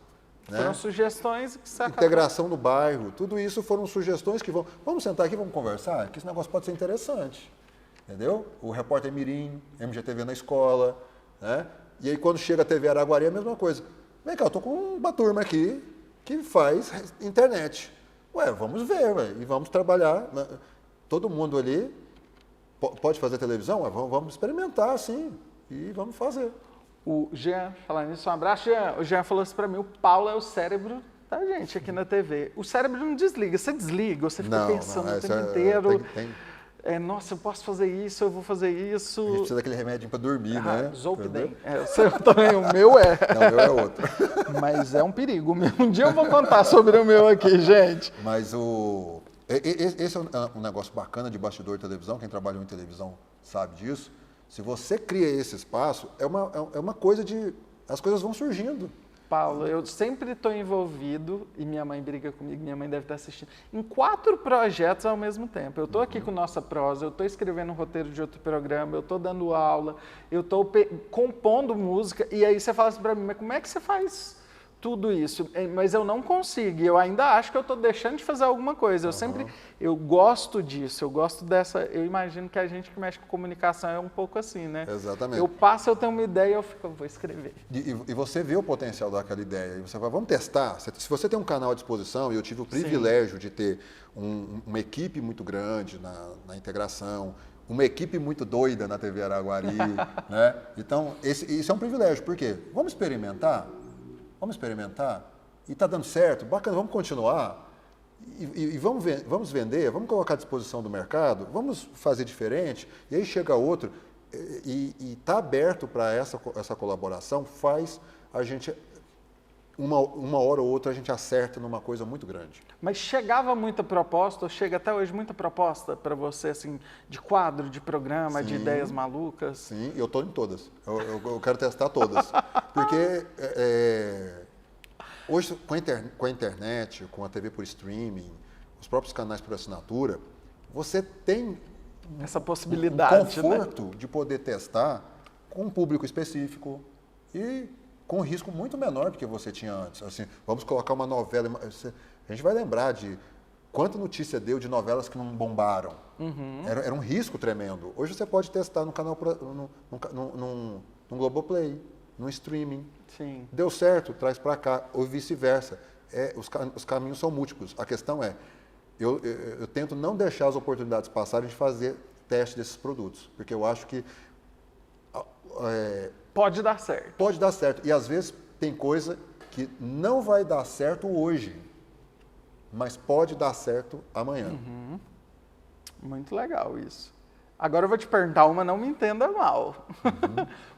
né? Foram sugestões que você acabou... Integração no bairro, tudo isso foram sugestões que vão... Vamos sentar aqui, vamos conversar, que esse negócio pode ser interessante, entendeu? O repórter Mirim, MGTV na escola, né? E aí quando chega a TV Araguari é a mesma coisa. Vem cá, eu tô com uma turma aqui que faz internet. Ué, vamos ver, e vamos trabalhar. Todo mundo ali pode fazer televisão? Ué, vamos experimentar, sim, e vamos fazer. O Jean, falando nisso, um abraço, Jean. O Jean falou assim pra mim, o Paulo é o cérebro da gente aqui na TV. O cérebro não desliga, você desliga, você fica pensando o tempo inteiro. Nossa, eu posso fazer isso, eu vou fazer isso. A gente precisa daquele remédio para dormir, né? Zolpidem. O seu também, o meu é. Não, o meu é outro. Mas é um perigo. Um dia eu vou contar sobre o meu aqui, gente. Mas esse é um negócio bacana de bastidor de televisão, quem trabalhou em televisão sabe disso. Se você cria esse espaço, é uma coisa de... As coisas vão surgindo. Paulo, eu sempre estou envolvido, e minha mãe briga comigo, minha mãe deve estar assistindo, em 4 projetos ao mesmo tempo. Eu estou aqui com Nossa Prosa, eu estou escrevendo um roteiro de outro programa, eu estou dando aula, eu estou compondo música, e aí você fala assim para mim, mas como é que você faz tudo isso? Mas eu não consigo, eu ainda acho que eu estou deixando de fazer alguma coisa. Eu gosto disso, eu gosto dessa... Eu imagino que a gente que mexe com comunicação é um pouco assim, né? Exatamente. Eu passo, eu tenho uma ideia, eu vou escrever. E você vê o potencial daquela ideia, e você fala, vamos testar. Se você tem um canal à disposição, e eu tive o privilégio de ter uma equipe muito grande na integração, uma equipe muito doida na TV Araguari, né? Então, isso é um privilégio, por quê? Vamos experimentar, e está dando certo, bacana, vamos continuar, e vamos vender, vamos colocar à disposição do mercado, vamos fazer diferente, e aí chega outro, e está aberto para essa colaboração, faz a gente, uma hora ou outra, a gente acerta numa coisa muito grande. Mas chegava muita proposta, ou chega até hoje muita proposta para você, assim, de quadro, de programa, de ideias malucas? Sim, eu estou em todas. Eu quero testar todas. Porque hoje, com a internet, com a TV por streaming, os próprios canais por assinatura, você tem essa possibilidade, um conforto, né, de poder testar com um público específico e com um risco muito menor do que você tinha antes. Assim, vamos colocar uma novela, a gente vai lembrar de quanta notícia deu de novelas que não bombaram. Era um risco tremendo. Hoje você pode testar no canal, no Globoplay, no streaming. Sim. Deu certo, traz para cá, ou vice-versa. Os caminhos são múltiplos. A questão é, eu tento não deixar as oportunidades passarem de fazer teste desses produtos, porque eu acho que pode dar certo. Pode dar certo. E às vezes tem coisa que não vai dar certo hoje, mas pode dar certo amanhã. Muito legal isso. Agora eu vou te perguntar uma, não me entenda mal.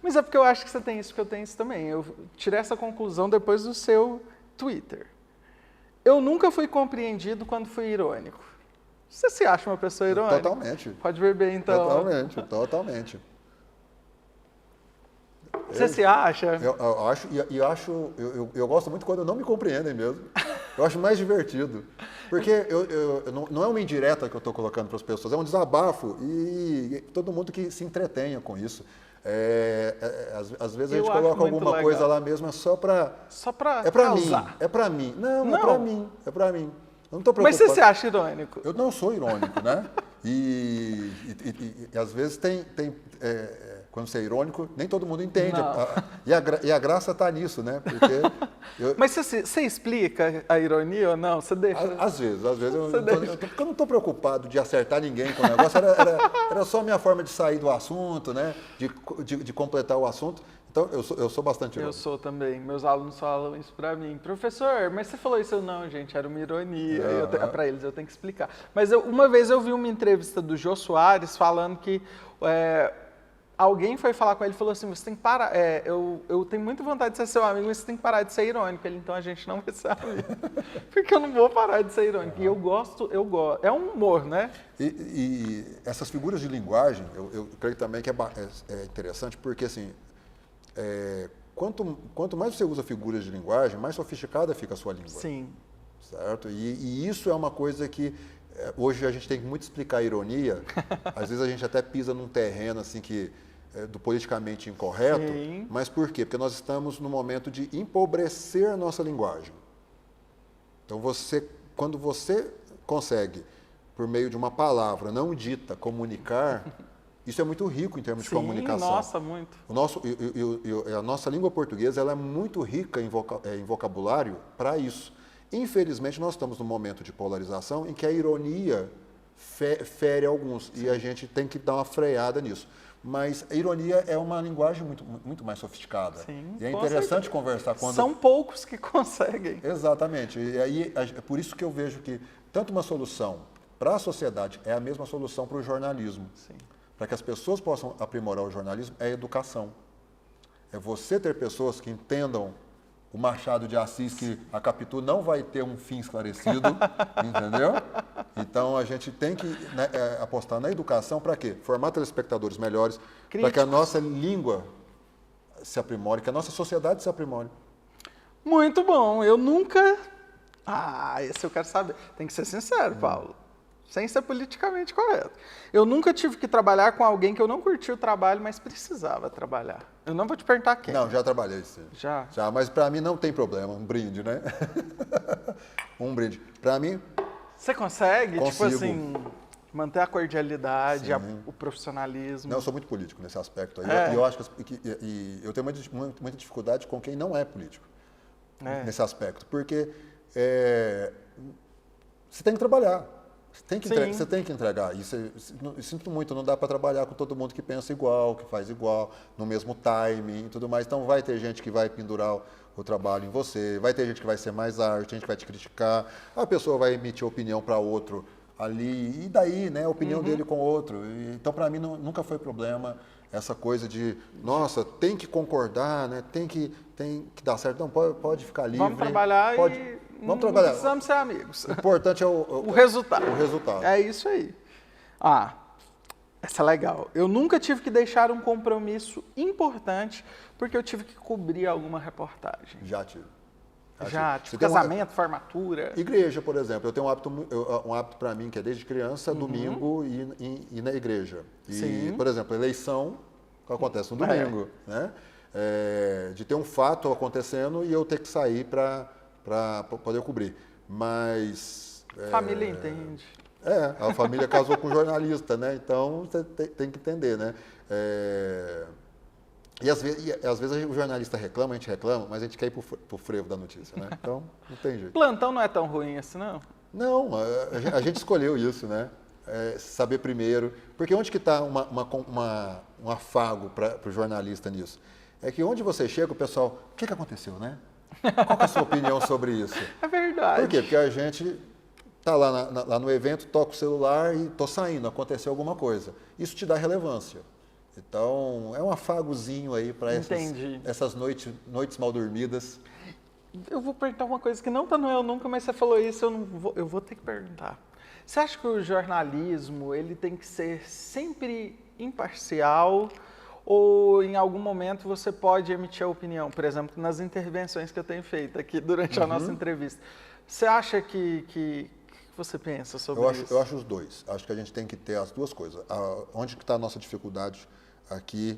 Mas é porque eu acho que você tem isso, porque eu tenho isso também. Eu tirei essa conclusão depois do seu Twitter. Eu nunca fui compreendido quando fui irônico. Você se acha uma pessoa irônica? Totalmente. Pode beber, então. Totalmente. Você se acha? Eu gosto muito quando não me compreendem mesmo. Eu acho mais divertido. Porque não é uma indireta que eu estou colocando para as pessoas, é um desabafo e todo mundo que se entretenha com isso. Às vezes a gente coloca alguma coisa lá mesmo, é só para... É para mim. É para mim. Não, é para mim. É para mim. Eu não estou preocupado. Mas você se acha irônico? Eu não sou irônico, né? E às vezes quando você é irônico, nem todo mundo entende. E a graça está nisso, né? Porque Mas você explica a ironia ou não? Você deixa? Às vezes porque eu não estou preocupado de acertar ninguém com o negócio. Era só a minha forma de sair do assunto, né? De completar o assunto. Então, eu sou bastante irônico. Eu sou também. Meus alunos falam isso para mim. Professor, mas você falou isso? Eu, não, gente, era uma ironia. Para eles eu tenho que explicar. Mas uma vez eu vi uma entrevista do Jô Soares falando que alguém foi falar com ele e falou assim, você tem que parar, eu tenho muita vontade de ser seu amigo, mas você tem que parar de ser irônico. Ele, então a gente não vai ser amigo. Porque eu não vou parar de ser irônico. E eu gosto. É um humor, né? E essas figuras de linguagem, eu creio também que é interessante, porque assim, quanto mais você usa figuras de linguagem, mais sofisticada fica a sua língua. Sim. Certo? E isso é uma coisa que hoje a gente tem que muito explicar a ironia. Às vezes a gente até pisa num terreno assim que do politicamente incorreto, Sim. mas por quê? Porque nós estamos no momento de empobrecer a nossa linguagem. Então, quando você consegue, por meio de uma palavra não dita, comunicar, isso é muito rico em termos de comunicação. Nossa, muito. A nossa língua portuguesa ela é muito rica em vocabulário para isso. Infelizmente, nós estamos num momento de polarização em que a ironia fere alguns, e a gente tem que dar uma freada nisso. Mas a ironia é uma linguagem muito mais sofisticada. Sim, e é interessante conversar quando... São poucos que conseguem. Exatamente. E aí, é por isso que eu vejo que tanto uma solução para a sociedade é a mesma solução para o jornalismo. Sim. Para que as pessoas possam aprimorar o jornalismo, é a educação. É você ter pessoas que entendam o Machado de Assis, que a Capitu não vai ter um fim esclarecido, entendeu? Então, a gente tem que apostar na educação para quê? Formar telespectadores melhores, para que a nossa língua se aprimore, que a nossa sociedade se aprimore. Muito bom. Eu nunca... esse eu quero saber. Tem que ser sincero, Paulo. Sem ser politicamente correto. Eu nunca tive que trabalhar com alguém que eu não curtia o trabalho, mas precisava trabalhar. Eu não vou te perguntar quem. Não, já trabalhei, sim. Já? Já, mas para mim não tem problema, um brinde, né? Um brinde. Para mim... Você consegue, consigo. tipo assim, manter a cordialidade, o profissionalismo? Não, eu sou muito político nesse aspecto. É. E eu acho que eu tenho muita dificuldade com quem não é político nesse aspecto. Porque você tem que trabalhar. Você tem que entregar. E sinto muito, não dá para trabalhar com todo mundo que pensa igual, que faz igual, no mesmo timing e tudo mais. Então vai ter gente que vai pendurar o trabalho em você, vai ter gente que vai ser mais arte, gente que vai te criticar, a pessoa vai emitir opinião para outro ali, e daí, né, a opinião dele com o outro. Então, para mim, nunca foi problema essa coisa de, nossa, tem que concordar, né, tem que dar certo. Não, pode ficar livre. Vamos trabalhar Vamos trabalhar. Não precisamos ser amigos. O importante é o resultado. O resultado. É isso aí. Essa é legal. Eu nunca tive que deixar um compromisso importante porque eu tive que cobrir alguma reportem. Já tive. Tipo casamento, formatura. Igreja, por exemplo. Eu tenho um hábito para mim que é desde criança, domingo e na igreja. E, por exemplo, eleição acontece no domingo, né? De ter um fato acontecendo e eu ter que sair para poder cobrir. Mas... Família entende. A família casou com um jornalista, né? Então, você tem que entender, né? E às vezes o jornalista reclama, a gente reclama, mas a gente quer ir pro frevo da notícia, né? Então, não tem jeito. Plantão não é tão ruim assim, não? Não, a gente escolheu isso, né? Saber primeiro. Porque onde que está um afago para o jornalista nisso? É que onde você chega, o pessoal, o que aconteceu, né? Qual que é a sua opinião sobre isso? É verdade. Por quê? Porque a gente está lá no evento, toca o celular e estou saindo, aconteceu alguma coisa. Isso te dá relevância. Então, é um afagozinho aí para essas noites mal dormidas. Eu vou perguntar uma coisa que não está no Eu Nunca, mas você falou isso, eu vou ter que perguntar. Você acha que o jornalismo ele tem que ser sempre imparcial ou em algum momento você pode emitir a opinião? Por exemplo, nas intervenções que eu tenho feito aqui durante a nossa entrevista. Você acha que você pensa sobre isso? Eu acho os dois. Acho que a gente tem que ter as duas coisas. Onde está a nossa dificuldade aqui,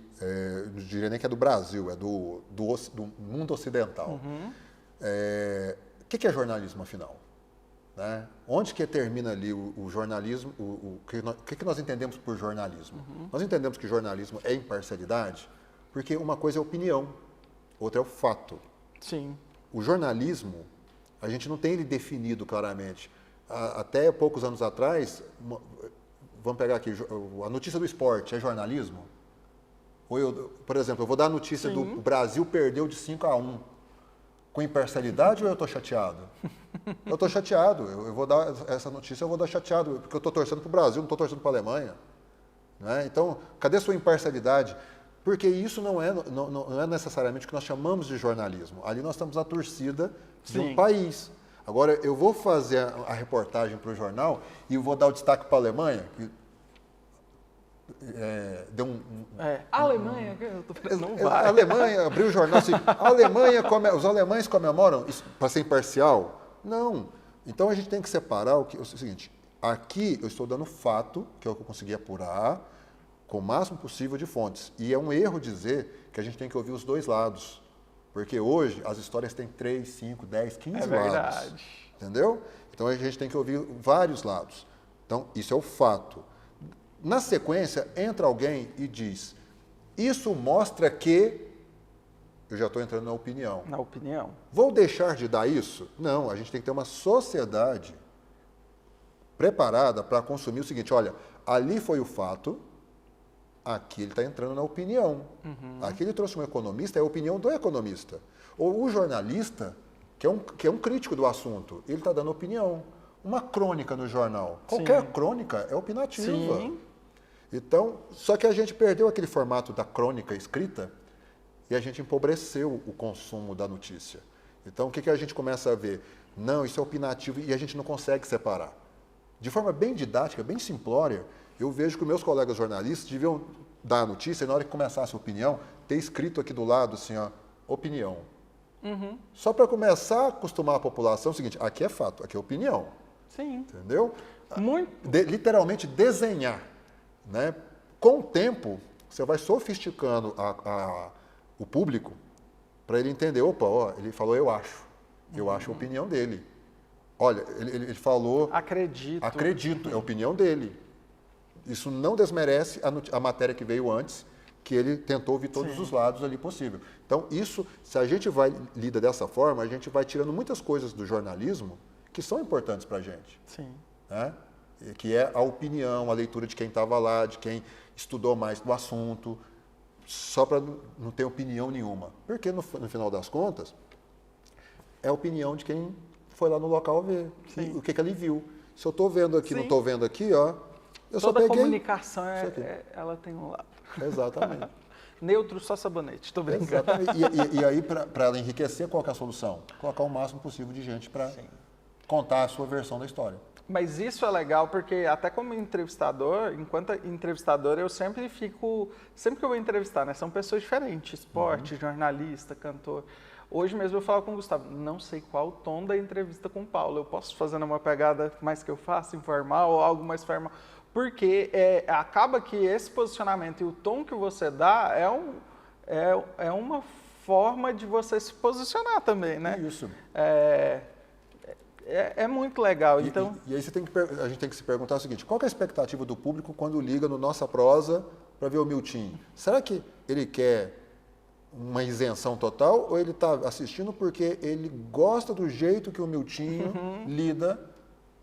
não diria nem que é do Brasil, é do mundo ocidental. O que é jornalismo, afinal? Né? Onde que termina ali o jornalismo? O que nós entendemos por jornalismo? Nós entendemos que jornalismo é imparcialidade porque uma coisa é opinião, outra é o fato. Sim. O jornalismo, a gente não tem ele definido claramente. Até poucos anos atrás, vamos pegar aqui, a notícia do esporte é jornalismo? Por exemplo, eu vou dar a notícia do Brasil perdeu de 5-1. Com imparcialidade ou eu estou chateado? Eu estou chateado. Eu vou dar essa notícia, eu vou dar chateado, porque eu estou torcendo para o Brasil, não estou torcendo para a Alemanha. Né? Então, cadê a sua imparcialidade? Porque isso não é necessariamente o que nós chamamos de jornalismo. Ali nós estamos na torcida de um país. Agora, eu vou fazer a reportagem para o jornal e vou dar o destaque para a Alemanha, que deu a Alemanha, eu tô pensando, não vai. A Alemanha abriu o jornal assim, os alemães comemoram para ser imparcial? Não. Então a gente tem que separar o seguinte, aqui eu estou dando fato, que é o que eu consegui apurar, com o máximo possível de fontes. E é um erro dizer que a gente tem que ouvir os dois lados. Porque hoje as histórias têm 3, 5, 10, 15 lados. É verdade. Entendeu? Então a gente tem que ouvir vários lados. Então, isso é o fato. Na sequência, entra alguém e diz, isso mostra que... Eu já estou entrando na opinião. Na opinião. Vou deixar de dar isso? Não, a gente tem que ter uma sociedade preparada para consumir o seguinte, olha, ali foi o fato, aqui ele está entrando na opinião. Aqui ele trouxe um economista, é a opinião do economista. Ou o jornalista, que é um crítico do assunto, ele está dando opinião. Uma crônica no jornal. Qualquer crônica é opinativa. Sim. Então, só que a gente perdeu aquele formato da crônica escrita e a gente empobreceu o consumo da notícia. Então, o que a gente começa a ver? Não, isso é opinativo e a gente não consegue separar. De forma bem didática, bem simplória, eu vejo que os meus colegas jornalistas deviam dar a notícia e na hora que começasse a opinião, ter escrito aqui do lado assim, ó, opinião. Só para começar a acostumar a população, é o seguinte, aqui é fato, aqui é opinião. Sim. Entendeu? Muito. Literalmente desenhar. Né? Com o tempo, você vai sofisticando o público para ele entender, opa, ó, ele falou eu acho a opinião dele. Olha, ele falou... Acredito, é a opinião dele. Isso não desmerece a matéria que veio antes, que ele tentou ouvir todos os lados ali possível. Então, isso, se a gente lida dessa forma, a gente vai tirando muitas coisas do jornalismo que são importantes para a gente. Sim. Né? Que é a opinião, a leitura de quem estava lá, de quem estudou mais do assunto, só para não ter opinião nenhuma. Porque, no final das contas, é a opinião de quem foi lá no local ver o que ele viu. Se eu estou vendo aqui, não estou vendo aqui, ó, eu só peguei... Toda comunicação, ela tem um lado. Exatamente. Neutro, só sabonete, estou brincando. Exatamente. E aí, para ela enriquecer, qual que é a solução? Colocar o máximo possível de gente para contar a sua versão da história. Mas isso é legal porque até como entrevistador, enquanto entrevistador, eu sempre que eu vou entrevistar, né, são pessoas diferentes, esporte, jornalista, cantor. Hoje mesmo eu falo com o Gustavo, não sei qual o tom da entrevista com o Paulo, eu posso fazer uma pegada mais que eu faço, informal ou algo mais formal, porque acaba que esse posicionamento e o tom que você dá é uma forma de você se posicionar também, né? Isso. É muito legal. Então... E aí a gente tem que se perguntar o seguinte, qual que é a expectativa do público quando liga no Nossa Prosa para ver o Milton? Será que ele quer uma isenção total ou ele está assistindo porque ele gosta do jeito que o Milton lida,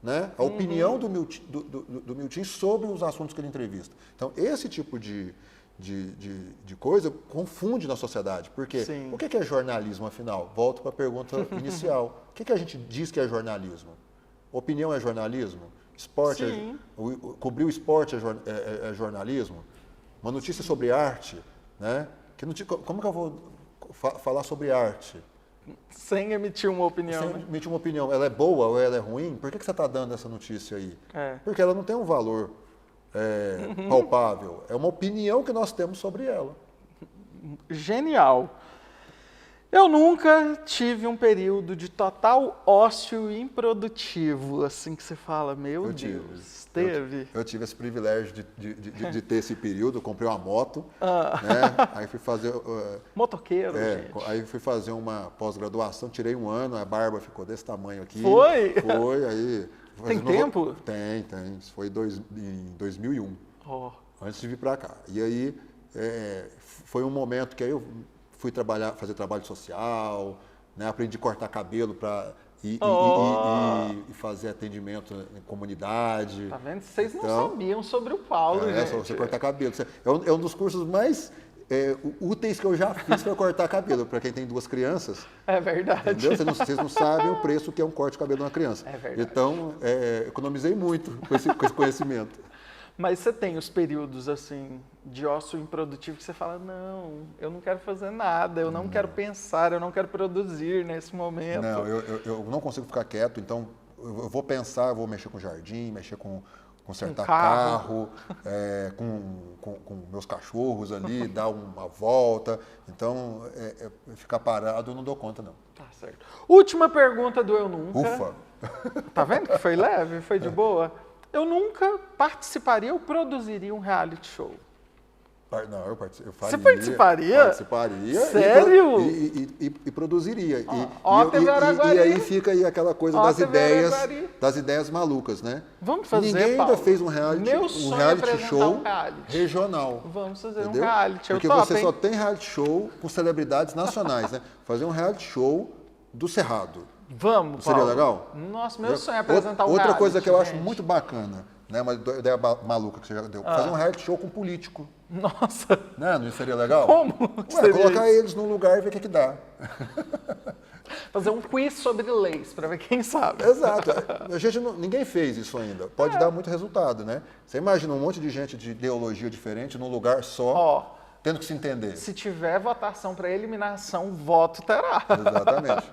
né? A opinião do Milton sobre os assuntos que ele entrevista? Então, esse tipo de coisa confunde na sociedade. Porque o que é jornalismo, afinal? Volto para a pergunta inicial. O que a gente diz que é jornalismo? Opinião é jornalismo? Esporte cobrir o esporte é jornalismo? Uma notícia sobre arte, né? Como que eu vou falar sobre arte? Sem emitir uma opinião. Sem emitir uma opinião. Ela é boa ou ela é ruim? Por que você está dando essa notícia aí? Porque ela não tem um valor palpável. É uma opinião que nós temos sobre ela. Genial. Eu nunca tive um período de total ócio improdutivo, assim que você fala, meu Deus, teve? Eu tive esse privilégio de ter esse período, eu comprei uma moto, né? Aí fui fazer... Motoqueiro, gente. Aí fui fazer uma pós-graduação, tirei um ano, a barba ficou desse tamanho aqui. Foi? Foi, aí... Tem tempo? Tem. Isso foi em 2001, antes de vir para cá. E aí foi um momento que aí eu fui fazer trabalho social, né? Aprendi a cortar cabelo para e fazer atendimento em comunidade. Tá vendo? Vocês não sabiam sobre o Paulo, gente. Só você cortar cabelo. É um dos cursos mais úteis que eu já fiz para cortar cabelo, para quem tem 2 crianças. É verdade. Entendeu? Vocês não sabem o preço que é um corte de cabelo de uma criança. É verdade. Então, economizei muito com esse conhecimento. Mas você tem os períodos, assim, de ócio improdutivo que você fala, não, eu não quero fazer nada, eu não quero pensar, eu não quero produzir nesse momento. Não, eu não consigo ficar quieto, então eu vou pensar, eu vou mexer com jardim, mexer com consertar carro, com meus cachorros ali, dar uma volta. Então, ficar parado eu não dou conta, não. Tá certo. Última pergunta do Eu Nunca. Ufa! Tá vendo que foi leve, foi de boa? Eu nunca participaria ou produziria um reality show. Não, eu faria. Você participaria? Participaria. Sério? E produziria. TV e aí fica aí aquela coisa das ideias malucas, né? Vamos fazer, Ninguém Paulo. ainda fez um reality show regional. Vamos fazer entendeu? um reality. Porque você só tem reality show com celebridades nacionais, né? Fazer um reality show do Cerrado. Vamos, Seria Paulo. legal? Nossa, meu sonho é apresentar um Outra reality, coisa que eu acho gente. muito bacana, né? Uma ideia maluca que você já deu. Fazer um reality show com político. Nossa. Né? Não seria legal? Como? Colocar eles num lugar e ver o que dá. Fazer um quiz sobre leis, para ver quem sabe. Exato. Ninguém fez isso ainda. Pode dar muito resultado, né? Você imagina um monte de gente de ideologia diferente num lugar só, tendo que se entender. Se tiver votação para eliminação, voto terá. Exatamente.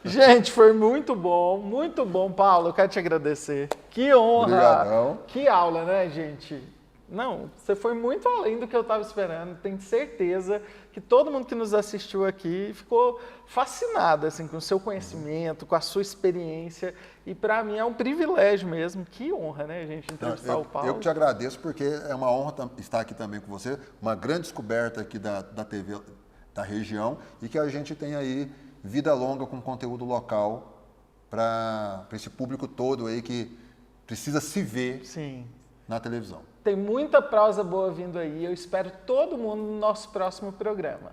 Gente, foi muito bom, Paulo. Eu quero te agradecer. Que honra! Obrigadão. Que aula, né, gente? Não, você foi muito além do que eu estava esperando. Tenho certeza que todo mundo que nos assistiu aqui ficou fascinado assim, com o seu conhecimento, com a sua experiência. E para mim é um privilégio mesmo. Que honra, né, gente, entrevistar o Paulo. Eu que te agradeço, porque é uma honra estar aqui também com você. Uma grande descoberta aqui da TV da região e que a gente tem aí vida longa com conteúdo local para esse público todo aí que precisa se ver na televisão. Tem muita prosa boa vindo aí. Eu espero todo mundo no nosso próximo programa.